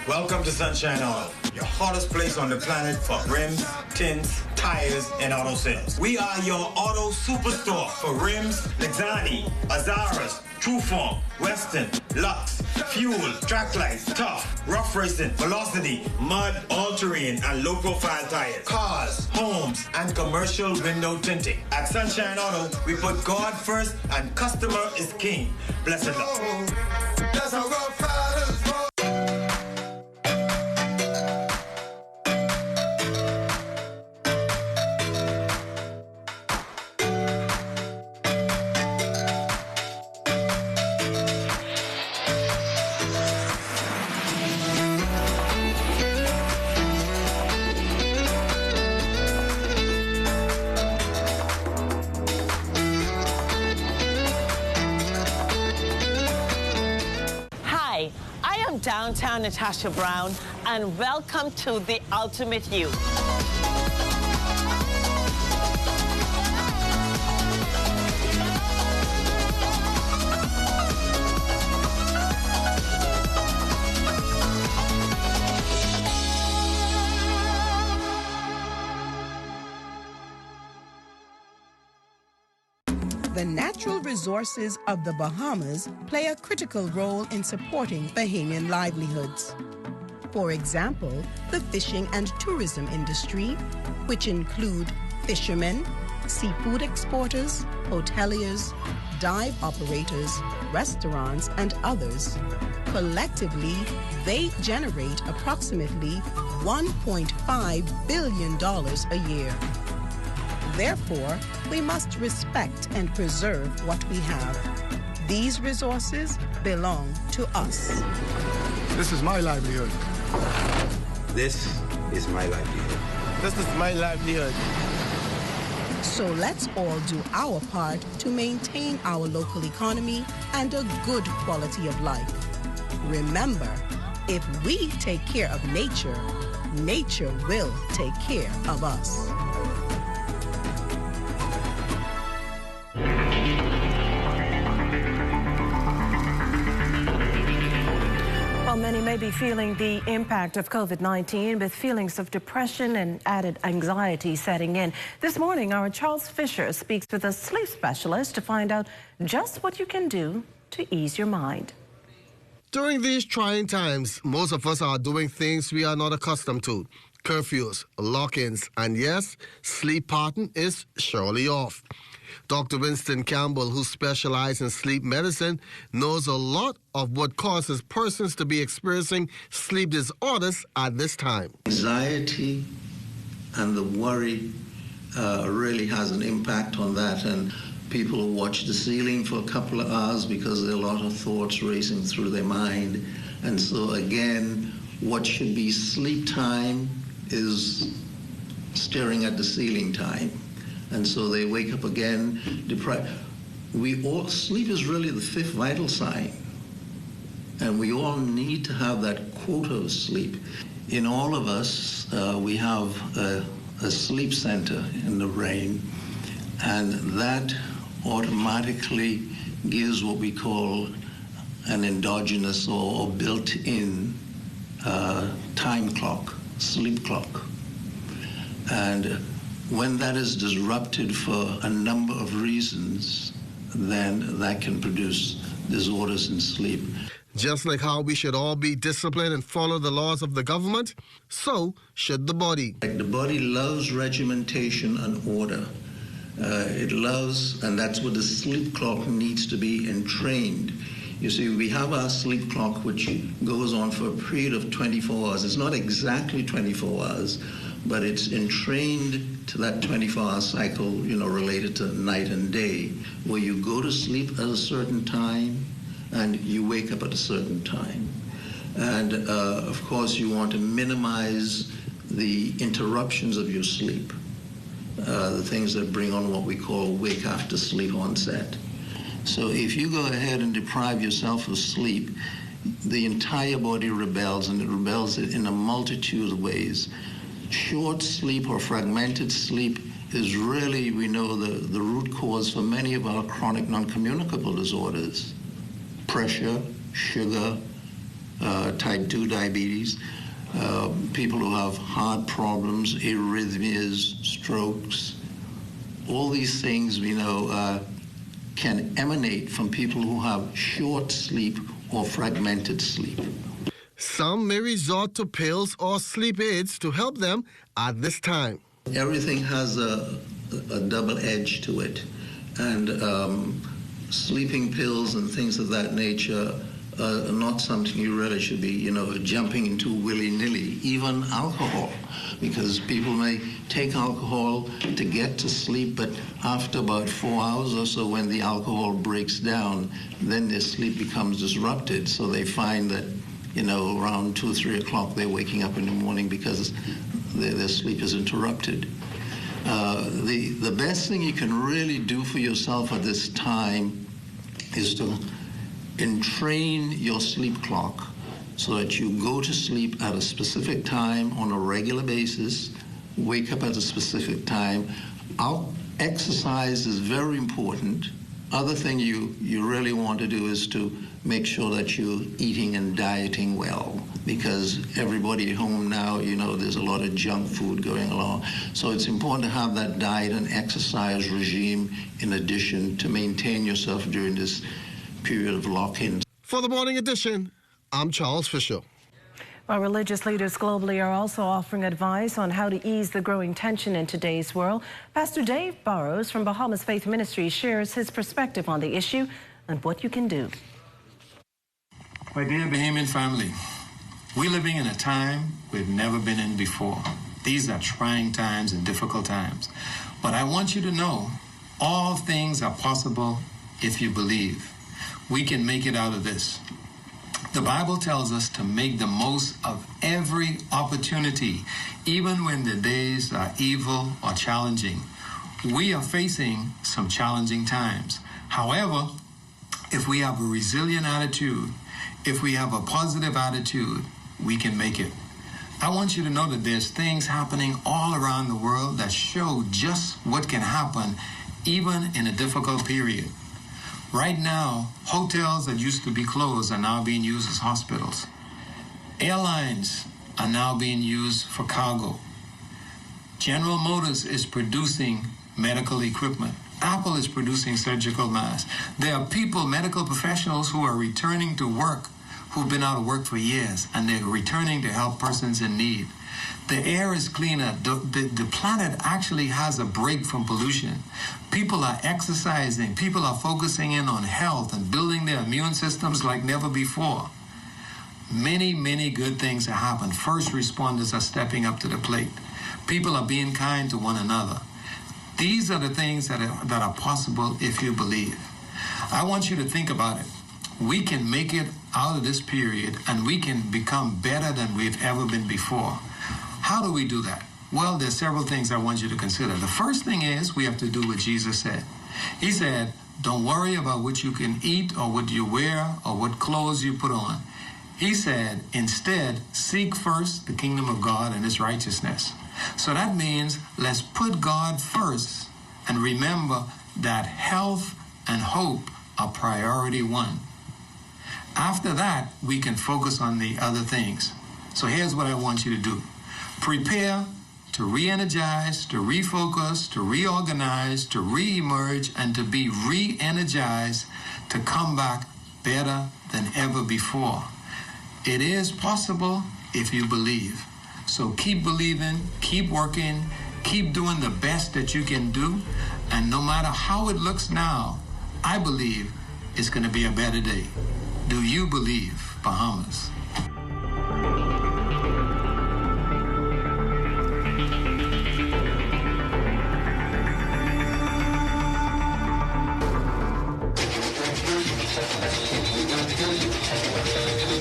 S23: Welcome to Sunshine Auto, your hottest place on the planet for rims, tints, tires, and auto sales. We are your auto superstore for rims, Lexani, Azaras, Trueform, Western, Lux, Fuel, Track Lights, Tough, Rough Racing, Velocity, Mud, All-Terrain, and low-profile tires, cars, homes, and commercial window tinting. At Sunshine Auto, we put God first and customer is king. Blessed luck. That's how rough riders roll.
S1: I'm downtown Natasha Brown, and welcome to The Ultimate You.
S2: The natural resources of the Bahamas play a critical role in supporting Bahamian livelihoods. For example, the fishing and tourism industry, which include fishermen, seafood exporters, hoteliers, dive operators, restaurants, and others. Collectively, they generate approximately $1.5 billion a year. Therefore, we must respect and preserve what we have. These resources belong to us.
S3: This is my livelihood.
S24: This is my livelihood.
S3: This is my livelihood.
S2: So let's all do our part to maintain our local economy and a good quality of life. Remember, if we take care of nature, nature will take care of us.
S4: While many may be feeling the impact of COVID-19 with feelings of depression and added anxiety setting in, this morning our Charles Fisher speaks with a sleep specialist to find out just what you can do to ease your mind.
S17: During these trying times, most of us are doing things we are not accustomed to. Curfews, lock-ins, and yes, sleep pattern is surely off. Dr. Winston Campbell, who specializes in sleep medicine, knows a lot of what causes persons to be experiencing sleep disorders at this time.
S14: Anxiety and the worry really has an impact on that, and people watch the ceiling for a couple of hours because there are a lot of thoughts racing through their mind. And so again, what should be sleep time is staring at the ceiling time. And so they wake up again deprived. Sleep is really the fifth vital sign. And we all need to have that quota of sleep. In all of us, we have a sleep center in the brain, and that automatically gives what we call an endogenous or built-in time clock, sleep clock. And when that is disrupted for a number of reasons, then that can produce disorders in sleep.
S17: Just like how we should all be disciplined and follow the laws of the government, so should the body.
S14: The body loves regimentation and order. It loves, and that's what the sleep clock needs to be entrained. You see, we have our sleep clock, which goes on for a period of 24 hours. It's not exactly 24 hours, but it's entrained to that 24-hour cycle, related to night and day, where you go to sleep at a certain time and you wake up at a certain time. And of course, you want to minimize the interruptions of your sleep, the things that bring on what we call wake after sleep onset. So if you go ahead and deprive yourself of sleep, the entire body rebels, and it rebels in a multitude of ways. Short sleep or fragmented sleep is really, we know, the root cause for many of our chronic non-communicable disorders. Pressure, sugar, type 2 diabetes, people who have heart problems, arrhythmias, strokes. All these things we know can emanate from people who have short sleep or fragmented sleep.
S17: Some may resort to pills or sleep aids to help them at this time.
S14: Everything has a double edge to it, and sleeping pills and things of that nature are not something you really should be, jumping into willy-nilly. Even alcohol, because people may take alcohol to get to sleep, but after about 4 hours or so, when the alcohol breaks down, then their sleep becomes disrupted. So they find that, around 2 or 3 o'clock, they're waking up in the morning because their sleep is interrupted. The best thing you can really do for yourself at this time is to entrain your sleep clock
S5: so that you go to sleep at a specific time on a regular basis, wake up at a specific time. Exercise is very important. Other thing you really want to do is to make sure that you're eating and dieting well, because everybody at home now, you know, there's a lot of junk food going along. So it's important to have that diet and exercise regime in addition to maintain yourself during this period of lock-in.
S6: For the Morning Edition, I'm Charles Fisher.
S4: Well, religious leaders globally are also offering advice on how to ease the growing tension in today's world. Pastor Dave Burrows from Bahamas Faith Ministry shares his perspective on the issue and what you can do.
S7: My dear Bahamian family, we're living in a time we've never been in before. These are trying times and difficult times. But I want you to know all things are possible if you believe. We can make it out of this. The Bible tells us to make the most of every opportunity, even when the days are evil or challenging. We are facing some challenging times. However, if we have a resilient attitude, if we have a positive attitude, we can make it. I want you to know that there's things happening all around the world that show just what can happen even in a difficult period. Right now, hotels that used to be closed are now being used as hospitals. Airlines are now being used for cargo. General Motors is producing medical equipment. Apple is producing surgical masks. There are people, medical professionals, who are returning to work, who've been out of work for years, and they're returning to help persons in need. The air is cleaner. The planet actually has a break from pollution. People are exercising. People are focusing in on health and building their immune systems like never before. Many, many good things have happened. First responders are stepping up to the plate. People are being kind to one another. These are the things that are possible if you believe. I want you to think about it. We can make it out of this period, and we can become better than we've ever been before. How do we do that? Well, there's several things I want you to consider. The first thing is we have to do what Jesus said. He said, don't worry about what you can eat or what you wear or what clothes you put on. He said, instead, seek first the kingdom of God and his righteousness. So that means let's put God first and remember that health and hope are priority one. After that, we can focus on the other things. So here's what I want you to do. Prepare to re-energize, to refocus, to reorganize, to re-emerge, and to be re-energized to come back better than ever before. It is possible if you believe. So keep believing, keep working, keep doing the best that you can do, and no matter how it looks now, I believe it's going to be a better day. Do you believe, Bahamas?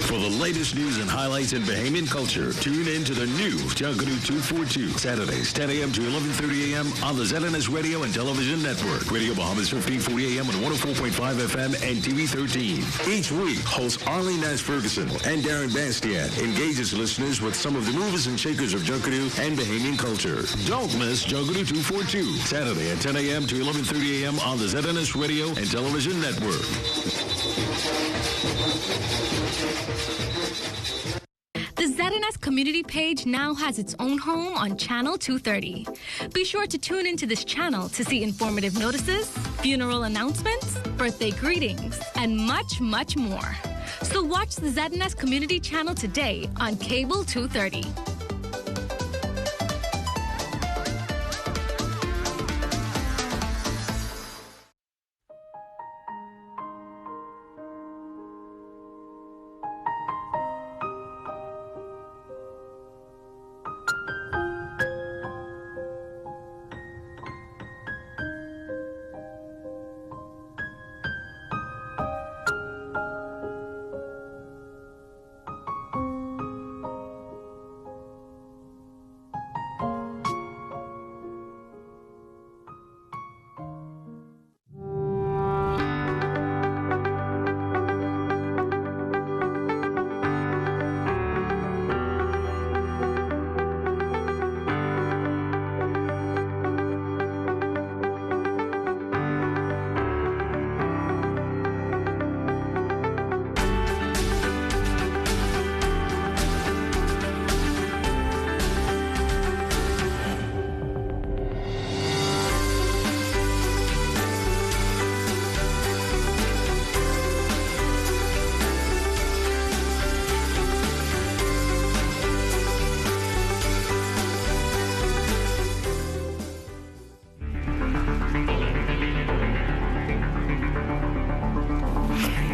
S8: For the latest news and highlights in Bahamian culture, tune in to the new Jagadu 242, Saturdays, 10 a.m. to 11:30 a.m. on the ZNS Radio and Television Network. Radio Bahamas 1540 a.m. on 104.5 FM and TV 13. Each week, host Arlene Nash Ferguson and Darren Bastian engages listeners with some of the movers and shakers of Jagadu and Bahamian culture. Don't miss Jagadu 242, Saturday at 10 a.m. to 11:30 a.m. on the ZNS Radio and Television Network.
S25: The ZNS community page now has its own home on Channel 230. Be sure to tune into this channel to see informative notices, funeral announcements, birthday greetings, and much, much more. So watch the ZNS community channel today on Cable 230.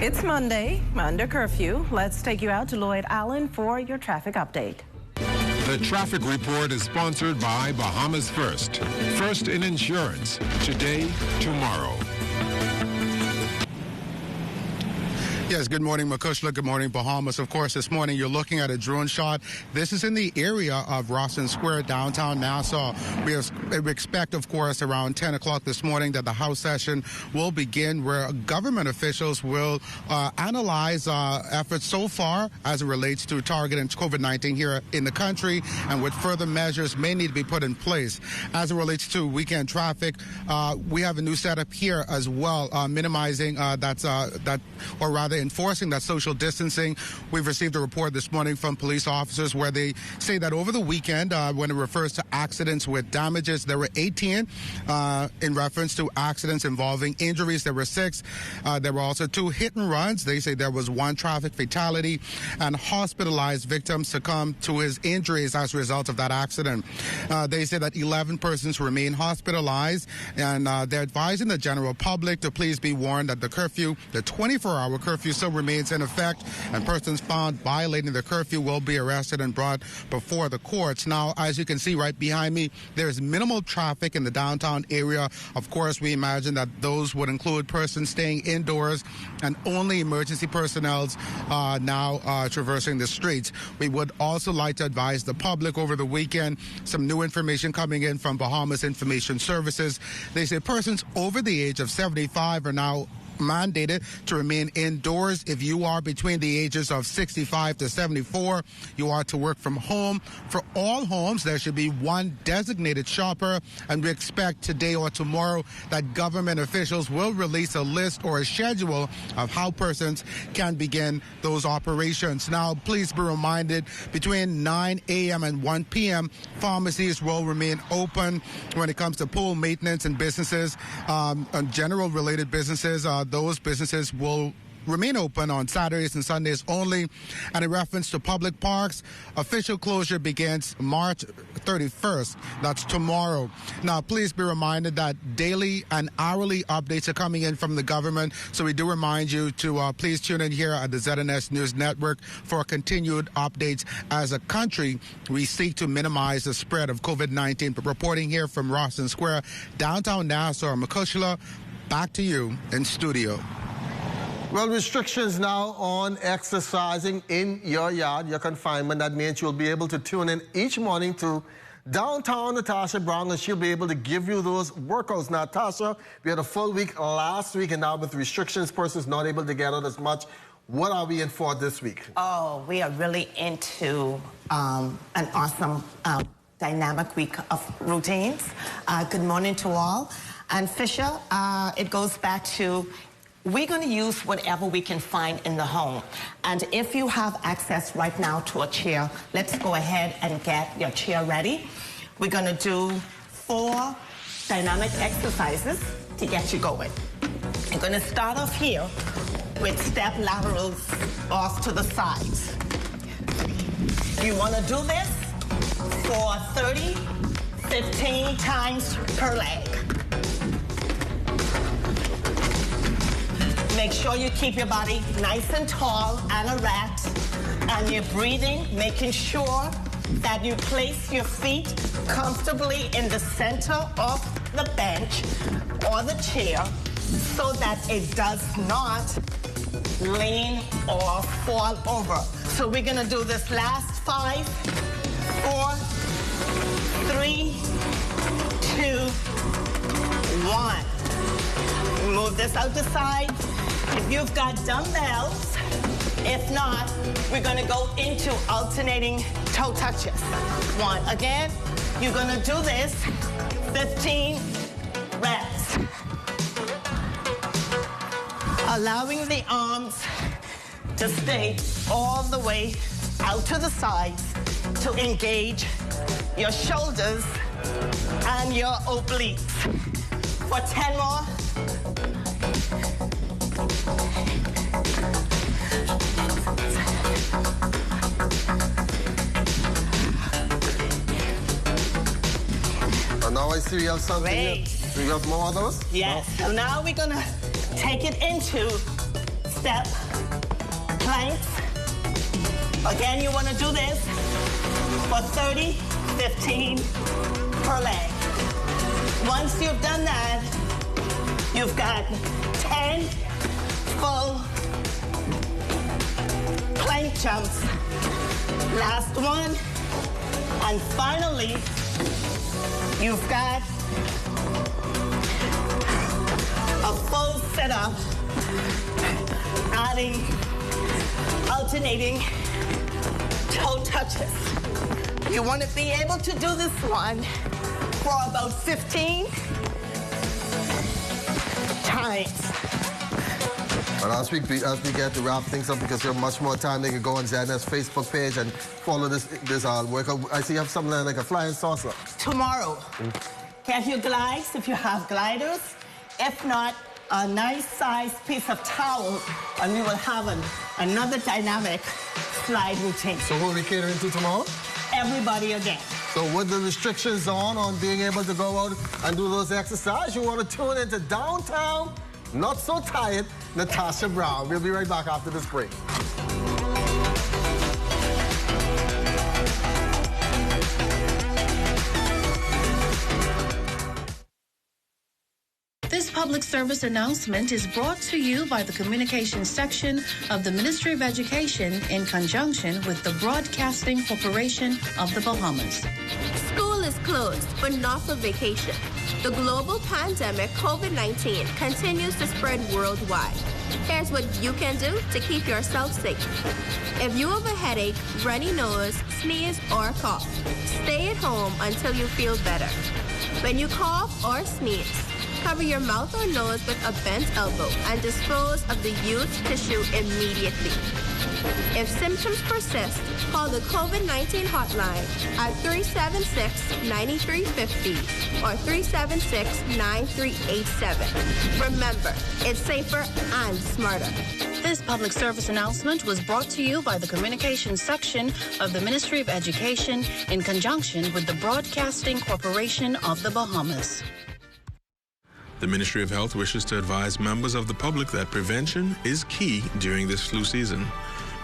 S4: It's Monday, under curfew. Let's take you out to Lloyd Allen for your traffic update.
S10: The traffic report is sponsored by Bahamas First. First in insurance. Today, tomorrow.
S17: Yes, good morning, Makushla. Good morning, Bahamas. Of course, this morning you're looking at a drone shot. This is in the area of Rawson Square, downtown Nassau. We expect, of course, around 10 o'clock this morning that the House session will begin, where government officials will analyze efforts so far as it relates to targeting COVID-19 here in the country and what further measures may need to be put in place. As it relates to weekend traffic, we have a new setup here as well, minimizing or rather enforcing that social distancing. We've received a report this morning from police officers where they say that over the weekend, when it refers to accidents with damages, there were 18. In reference to accidents involving injuries, there were 6. There were also 2 hit and runs. They say there was 1 traffic fatality, and hospitalized victims succumbed to his injuries as a result of that accident. They say that 11 persons remain hospitalized, and they're advising the general public to please be warned that the curfew, the 24-hour curfew, still remains in effect, and persons found violating the curfew will be arrested and brought before the courts. Now, as you can see right behind me, there's minimal traffic in the downtown area. Of course, we imagine that those would include persons staying indoors, and only emergency personnel now traversing the streets. We would also like to advise the public over the weekend, some new information coming in from Bahamas Information Services. They say persons over the age of 75 are now mandated to remain indoors. If you are between the ages of 65 to 74, you are to work from home. For all homes, there should be 1 designated shopper, and we expect today or tomorrow that government officials will release a list or a schedule of how persons can begin those operations. Now, please be reminded, between 9 a.m. and 1 p.m., pharmacies will remain open. When it comes to pool maintenance and businesses, and general related businesses, those businesses will remain open on Saturdays and Sundays only. And in reference to public parks, official closure begins March 31st. That's tomorrow. Now, please be reminded that daily and hourly updates are coming in from the government. So we do remind you to please tune in here at the ZNS News Network for continued updates. As a country, we seek to minimize the spread of COVID-19. But reporting here from Rawson Square, downtown Nassau, Makushla, back to you in studio.
S11: Well, restrictions now on exercising in your yard, your confinement. That means you'll be able to tune in each morning to downtown Natasha Brown, and she'll be able to give you those workouts. Now, Tasha, we had a full week last week, and now with restrictions, persons not able to get out as much. What are we in for this week?
S1: Oh, we are really into an awesome dynamic week of routines. Good morning to all. And Fisher, it goes back to, we're going to use whatever we can find in the home. And if you have access right now to a chair, let's go ahead and get your chair ready. We're going to do 4 dynamic exercises to get you going. I'm going to start off here with step laterals off to the sides. You want to do this for 30, 15 times per leg. Make sure you keep your body nice and tall and erect, and you're breathing, making sure that you place your feet comfortably in the center of the bench or the chair so that it does not lean or fall over. So we're gonna do this last 5, 4, 3, 2, 1. Move this out the side. If you've got dumbbells, if not, we're gonna go into alternating toe touches. 1, again, you're gonna do this 15 reps. Allowing the arms to stay all the way out to the sides to engage your shoulders and your obliques. For 10 more.
S11: And now I see we have something.
S1: Great.
S11: We have more of those?
S1: Yes. So now we're gonna take it into step planks. Again, you want to do this for 30, 15 per leg. Once you've done that, you've got 10 full plank jumps. Last one. And finally, you've got a full sit-up, adding, alternating toe touches. You want to be able to do this one for about 15 times.
S11: But as we get to wrap things up, because we have much more time, they can go on ZNS Facebook page and follow this workout. I see you have something like a flying saucer.
S1: Tomorrow, get your glides if you have gliders. If not, a nice sized piece of towel, and we will have another dynamic slide routine.
S11: So who are we catering to tomorrow?
S1: Everybody again.
S11: So with the restrictions on being able to go out and do those exercises, you want to tune into Downtown, Not So Tired, Natasha Brown. We'll be right back after this break.
S22: This public service announcement is brought to you by the Communications section of the Ministry of Education in conjunction with the Broadcasting Corporation of the Bahamas.
S12: School is closed, but not for vacation. The global pandemic, COVID-19, continues to spread worldwide. Here's what you can do to keep yourself safe. If you have a headache, runny nose, sneeze, or cough, stay at home until you feel better. When you cough or sneeze, cover your mouth or nose with a bent elbow and dispose of the used tissue immediately. If symptoms persist, call the COVID-19 hotline at 376-9350 or 376-9387. Remember, it's safer and smarter.
S22: This public service announcement was brought to you by the Communications section of the Ministry of Education in conjunction with the Broadcasting Corporation of the Bahamas.
S13: The Ministry of Health wishes to advise members of the public that prevention is key during this flu season.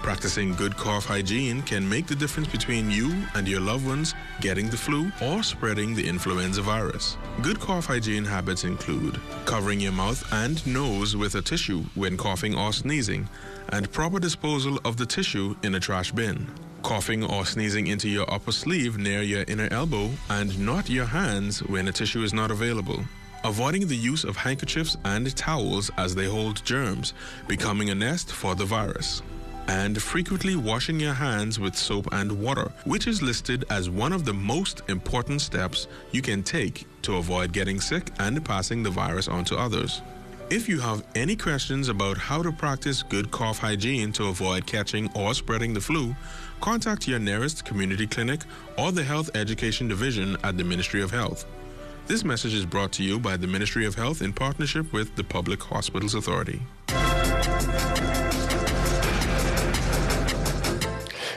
S13: Practicing good cough hygiene can make the difference between you and your loved ones getting the flu or spreading the influenza virus. Good cough hygiene habits include covering your mouth and nose with a tissue when coughing or sneezing, and proper disposal of the tissue in a trash bin. Coughing or sneezing into your upper sleeve near your inner elbow and not your hands when a tissue is not available. Avoiding the use of handkerchiefs and towels as they hold germs, becoming a nest for the virus. And frequently washing your hands with soap and water, which is listed as one of the most important steps you can take to avoid getting sick and passing the virus on to others. If you have any questions about how to practice good cough hygiene to avoid catching or spreading the flu, contact your nearest community clinic or the Health Education Division at the Ministry of Health. This message is brought to you by the Ministry of Health in partnership with the Public Hospitals Authority.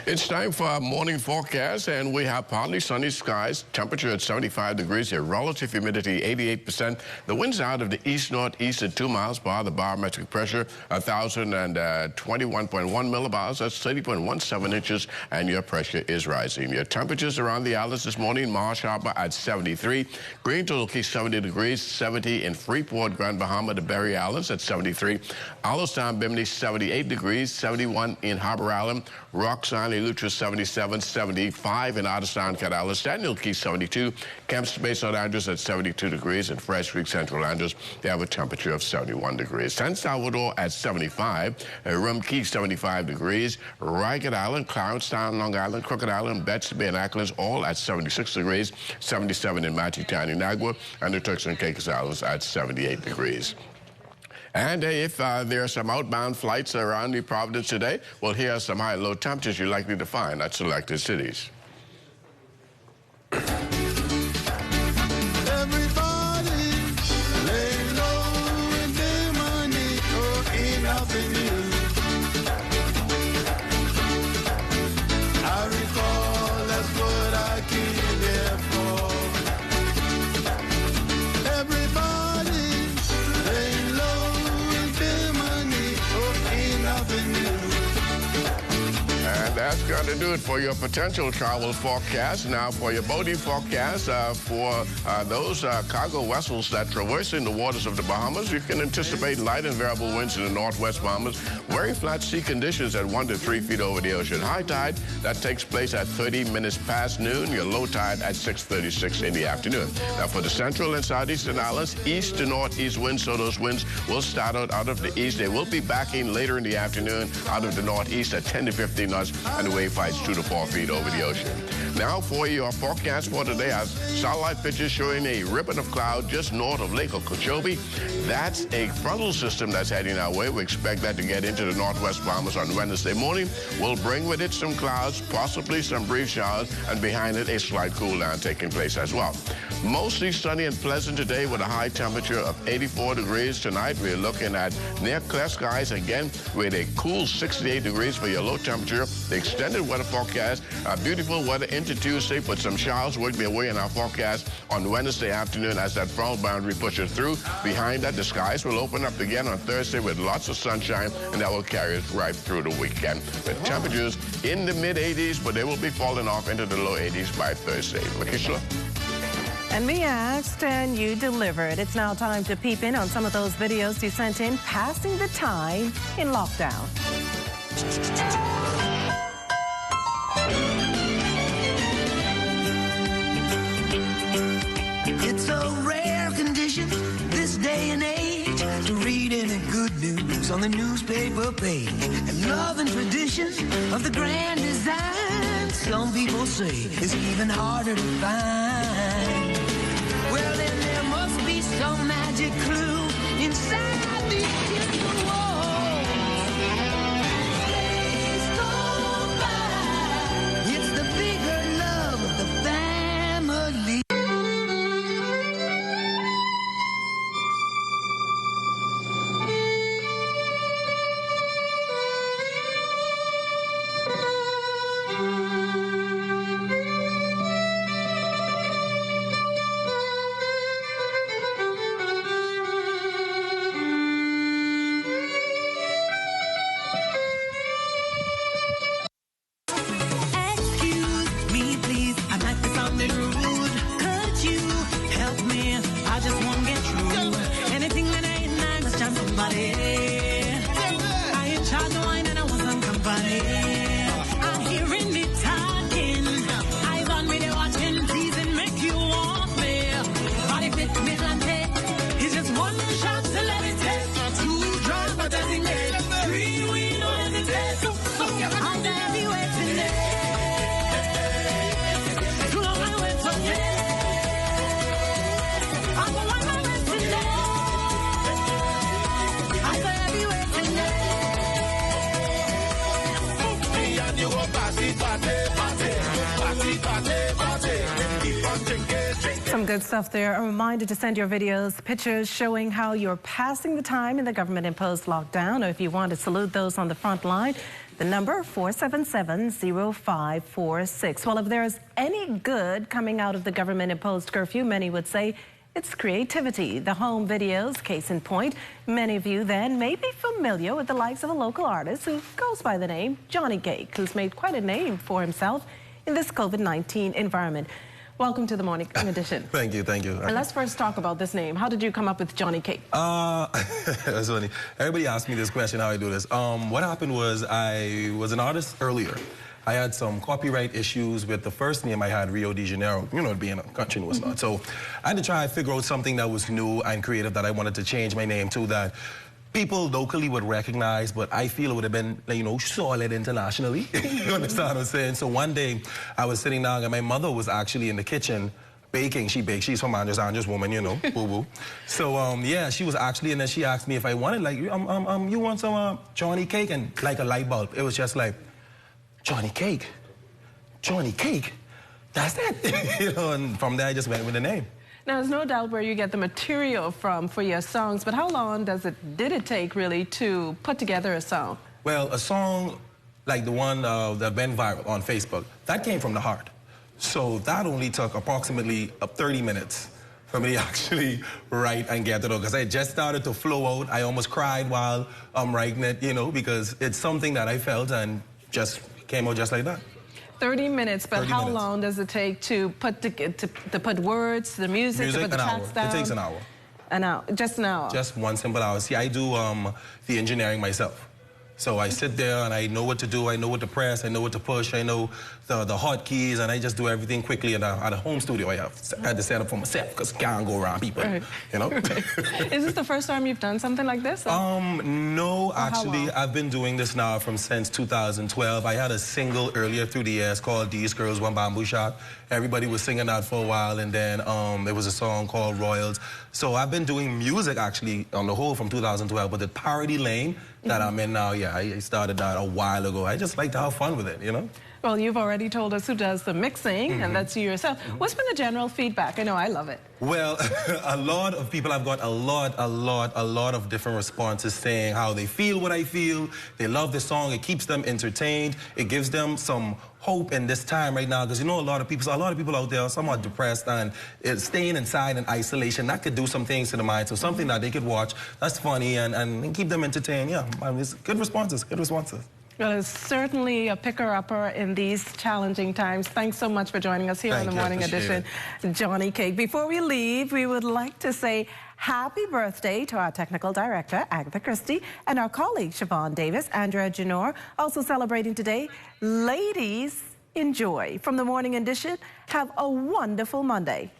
S15: It's time for our morning forecast, and we have partly sunny skies, temperature at 75 degrees, a relative humidity 88%. The winds out of the east-northeast at 2 miles per hour. The barometric pressure 1,021.1 millibars. That's 30.17 inches, and your pressure is rising. Your temperatures around the islands this morning: Marsh Harbor at 73, Green Turtle Key 70 degrees, 70 in Freeport, Grand Bahama, the Berry Islands at 73, Allenstown, Bimini 78 degrees, 71 in Harbor Island, Rock Island, Eleuthera 77, 75 in Otterstown, Cat Island, Stanley Key 72, Camp Space, St. Andrews at 72 degrees, and Fresh Creek, Central Andrews, they have a temperature of 71 degrees. San Salvador at 75, Rum Key 75 degrees, Ragged Island, Clownstown, Long Island, Crooked Island, Betts Bay, and Acklands all at 76 degrees, 77 in Machitown, Inagua, and the Turks and Caicos Islands at 78 degrees. And if there are some outbound flights around New Providence today, well, here are some high and low temperatures you're likely to find at selected cities. That's going to do it for your potential travel forecast. Now for your boating forecast, for those cargo vessels that traverse in the waters of the Bahamas, you can anticipate light and variable winds in the northwest Bahamas, very flat sea conditions at 1 to 3 feet over the ocean. High tide, that takes place at 30 minutes past noon. Your low tide at 6:36 in the afternoon. Now for the central and southeastern islands, east to northeast winds, so those winds will start out of the east. They will be backing later in the afternoon out of the northeast at 10 to 15 knots, and the wave heights 2 to 4 feet over the ocean. Now for your forecast for today, our satellite pictures showing a ribbon of cloud just north of Lake Okeechobee. That's a frontal system that's heading our way. We expect that to get into the northwest Bahamas on Wednesday morning. Will bring with it some clouds, possibly some brief showers, and behind it a slight cool down taking place as well. Mostly sunny and pleasant today with a high temperature of 84 degrees. Tonight we're looking at near clear skies again with a cool 68 degrees for your low temperature. The extended weather forecast, beautiful weather into Tuesday, but some showers working their way in our forecast on Wednesday afternoon as that frontal boundary pushes through. Behind that, the skies will open up again on Thursday with lots of sunshine, and that will carry us right through the weekend with temperatures in the mid-80s, but they will be falling off into the low 80s by Thursday. Lakeisha?
S4: And we asked, and you delivered. It's now time to peep in on some of those videos you sent in, passing the time in lockdown.
S16: It's a rare condition this day and age to read any good news on the newspaper page. And love and tradition of the grand design, some people say, is even harder to find. Well, then there must be some magic clue inside these kitchen walls. Days go by, it's the bigger love of the family.
S4: Some good stuff there. A reminder to send your videos, pictures showing how you're passing the time in the government-imposed lockdown, or if you want to salute those on the front line, the number 477-0546. Well, if there's any good coming out of the government-imposed curfew, many would say it's creativity. The home videos, case in point, many of you then may be familiar with the likes of a local artist who goes by the name Johnny Cake, who's made quite a name for himself in this COVID-19 environment. Welcome to the Morning Edition.
S18: Thank you, thank you.
S4: And let's first talk about this name. How did you come up with Johnny Cake?
S18: That's funny. Everybody asks me this question, how I do this. What happened was I was an artist earlier. I had some copyright issues with the first name I had, Rio de Janeiro, you know, being a country and whatnot. So I had to try to figure out something that was new and creative that I wanted to change my name to, that people locally would recognize, but I feel it would have been, you know, solid internationally. You understand what I'm saying? So one day I was sitting down and my mother was actually in the kitchen baking. She bakes. She's from Andres woman, you know, boo-boo. So, yeah, she was actually, and then she asked me if I wanted, like, you want some Johnny Cake? And like a light bulb. It was just like, Johnny Cake? Johnny Cake? That's it. You know, and from there I just went with the name.
S4: Now, there's no doubt where you get the material from for your songs, but how long did it take, really, to put together a song?
S18: Well, a song like the one that went viral on Facebook, that came from the heart. So that only took approximately 30 minutes for me to actually write and get it out, because I just started to flow out. I almost cried while I'm writing it, you know, because it's something that I felt and just came out just like that.
S4: 30 minutes, but
S18: 30
S4: how
S18: minutes.
S4: long does it take to put words, the music to put the tracks down?
S18: It takes an hour.
S4: An hour, just an hour.
S18: Just one simple hour. See, I do the engineering myself. So I sit there and I know what to do, I know what to press, I know what to push, I know the hotkeys, and I just do everything quickly at a home studio I had to set up for myself because I can't go around people, you know?
S4: Is this the first time you've done something like this?
S18: No, actually, I've been doing this now since 2012. I had a single earlier through the years called These Girls Want Bamboo Shot. Everybody was singing that for a while, and then there was a song called Royals. So I've been doing music, actually, on the whole from 2012, but the parody lane that I'm in now, yeah, I started that a while ago. I just like to have fun with it, you know?
S4: Well, you've already told us who does the mixing, and that's you yourself. What's been the general feedback? I know I love it.
S18: Well, a lot of people, I've got a lot of different responses saying how they feel what I feel. They love the song. It keeps them entertained. It gives them some hope in this time right now, because you know a lot of people out there are somewhat depressed, and staying inside in isolation, that could do some things to the mind. So something that they could watch that's funny and keep them entertained. Yeah, I mean, it's good responses.
S4: Well, it's certainly a picker-upper in these challenging times. Thanks so much for joining us here on the Morning Edition, Johnny Cake. Before we leave, we would like to say happy birthday to our technical director, Agatha Christie, and our colleague, Siobhan Davis, Andrea Janor, also celebrating today. Ladies, enjoy. From the Morning Edition, have a wonderful Monday.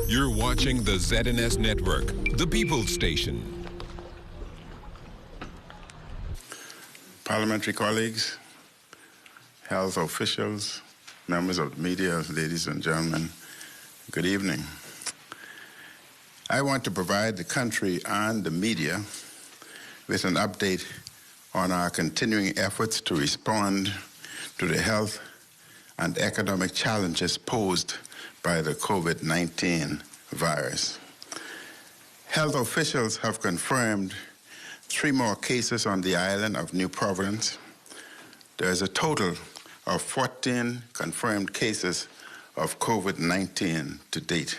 S10: You're watching the ZNS Network, the People's Station.
S9: Parliamentary colleagues, health officials, members of the media, ladies and gentlemen, good evening. I want to provide the country and the media with an update on our continuing efforts to respond to the health and economic challenges posed by the COVID-19 virus. Health officials have confirmed 3 more cases on the island of New Providence. There is a total of 14 confirmed cases of COVID-19 to date.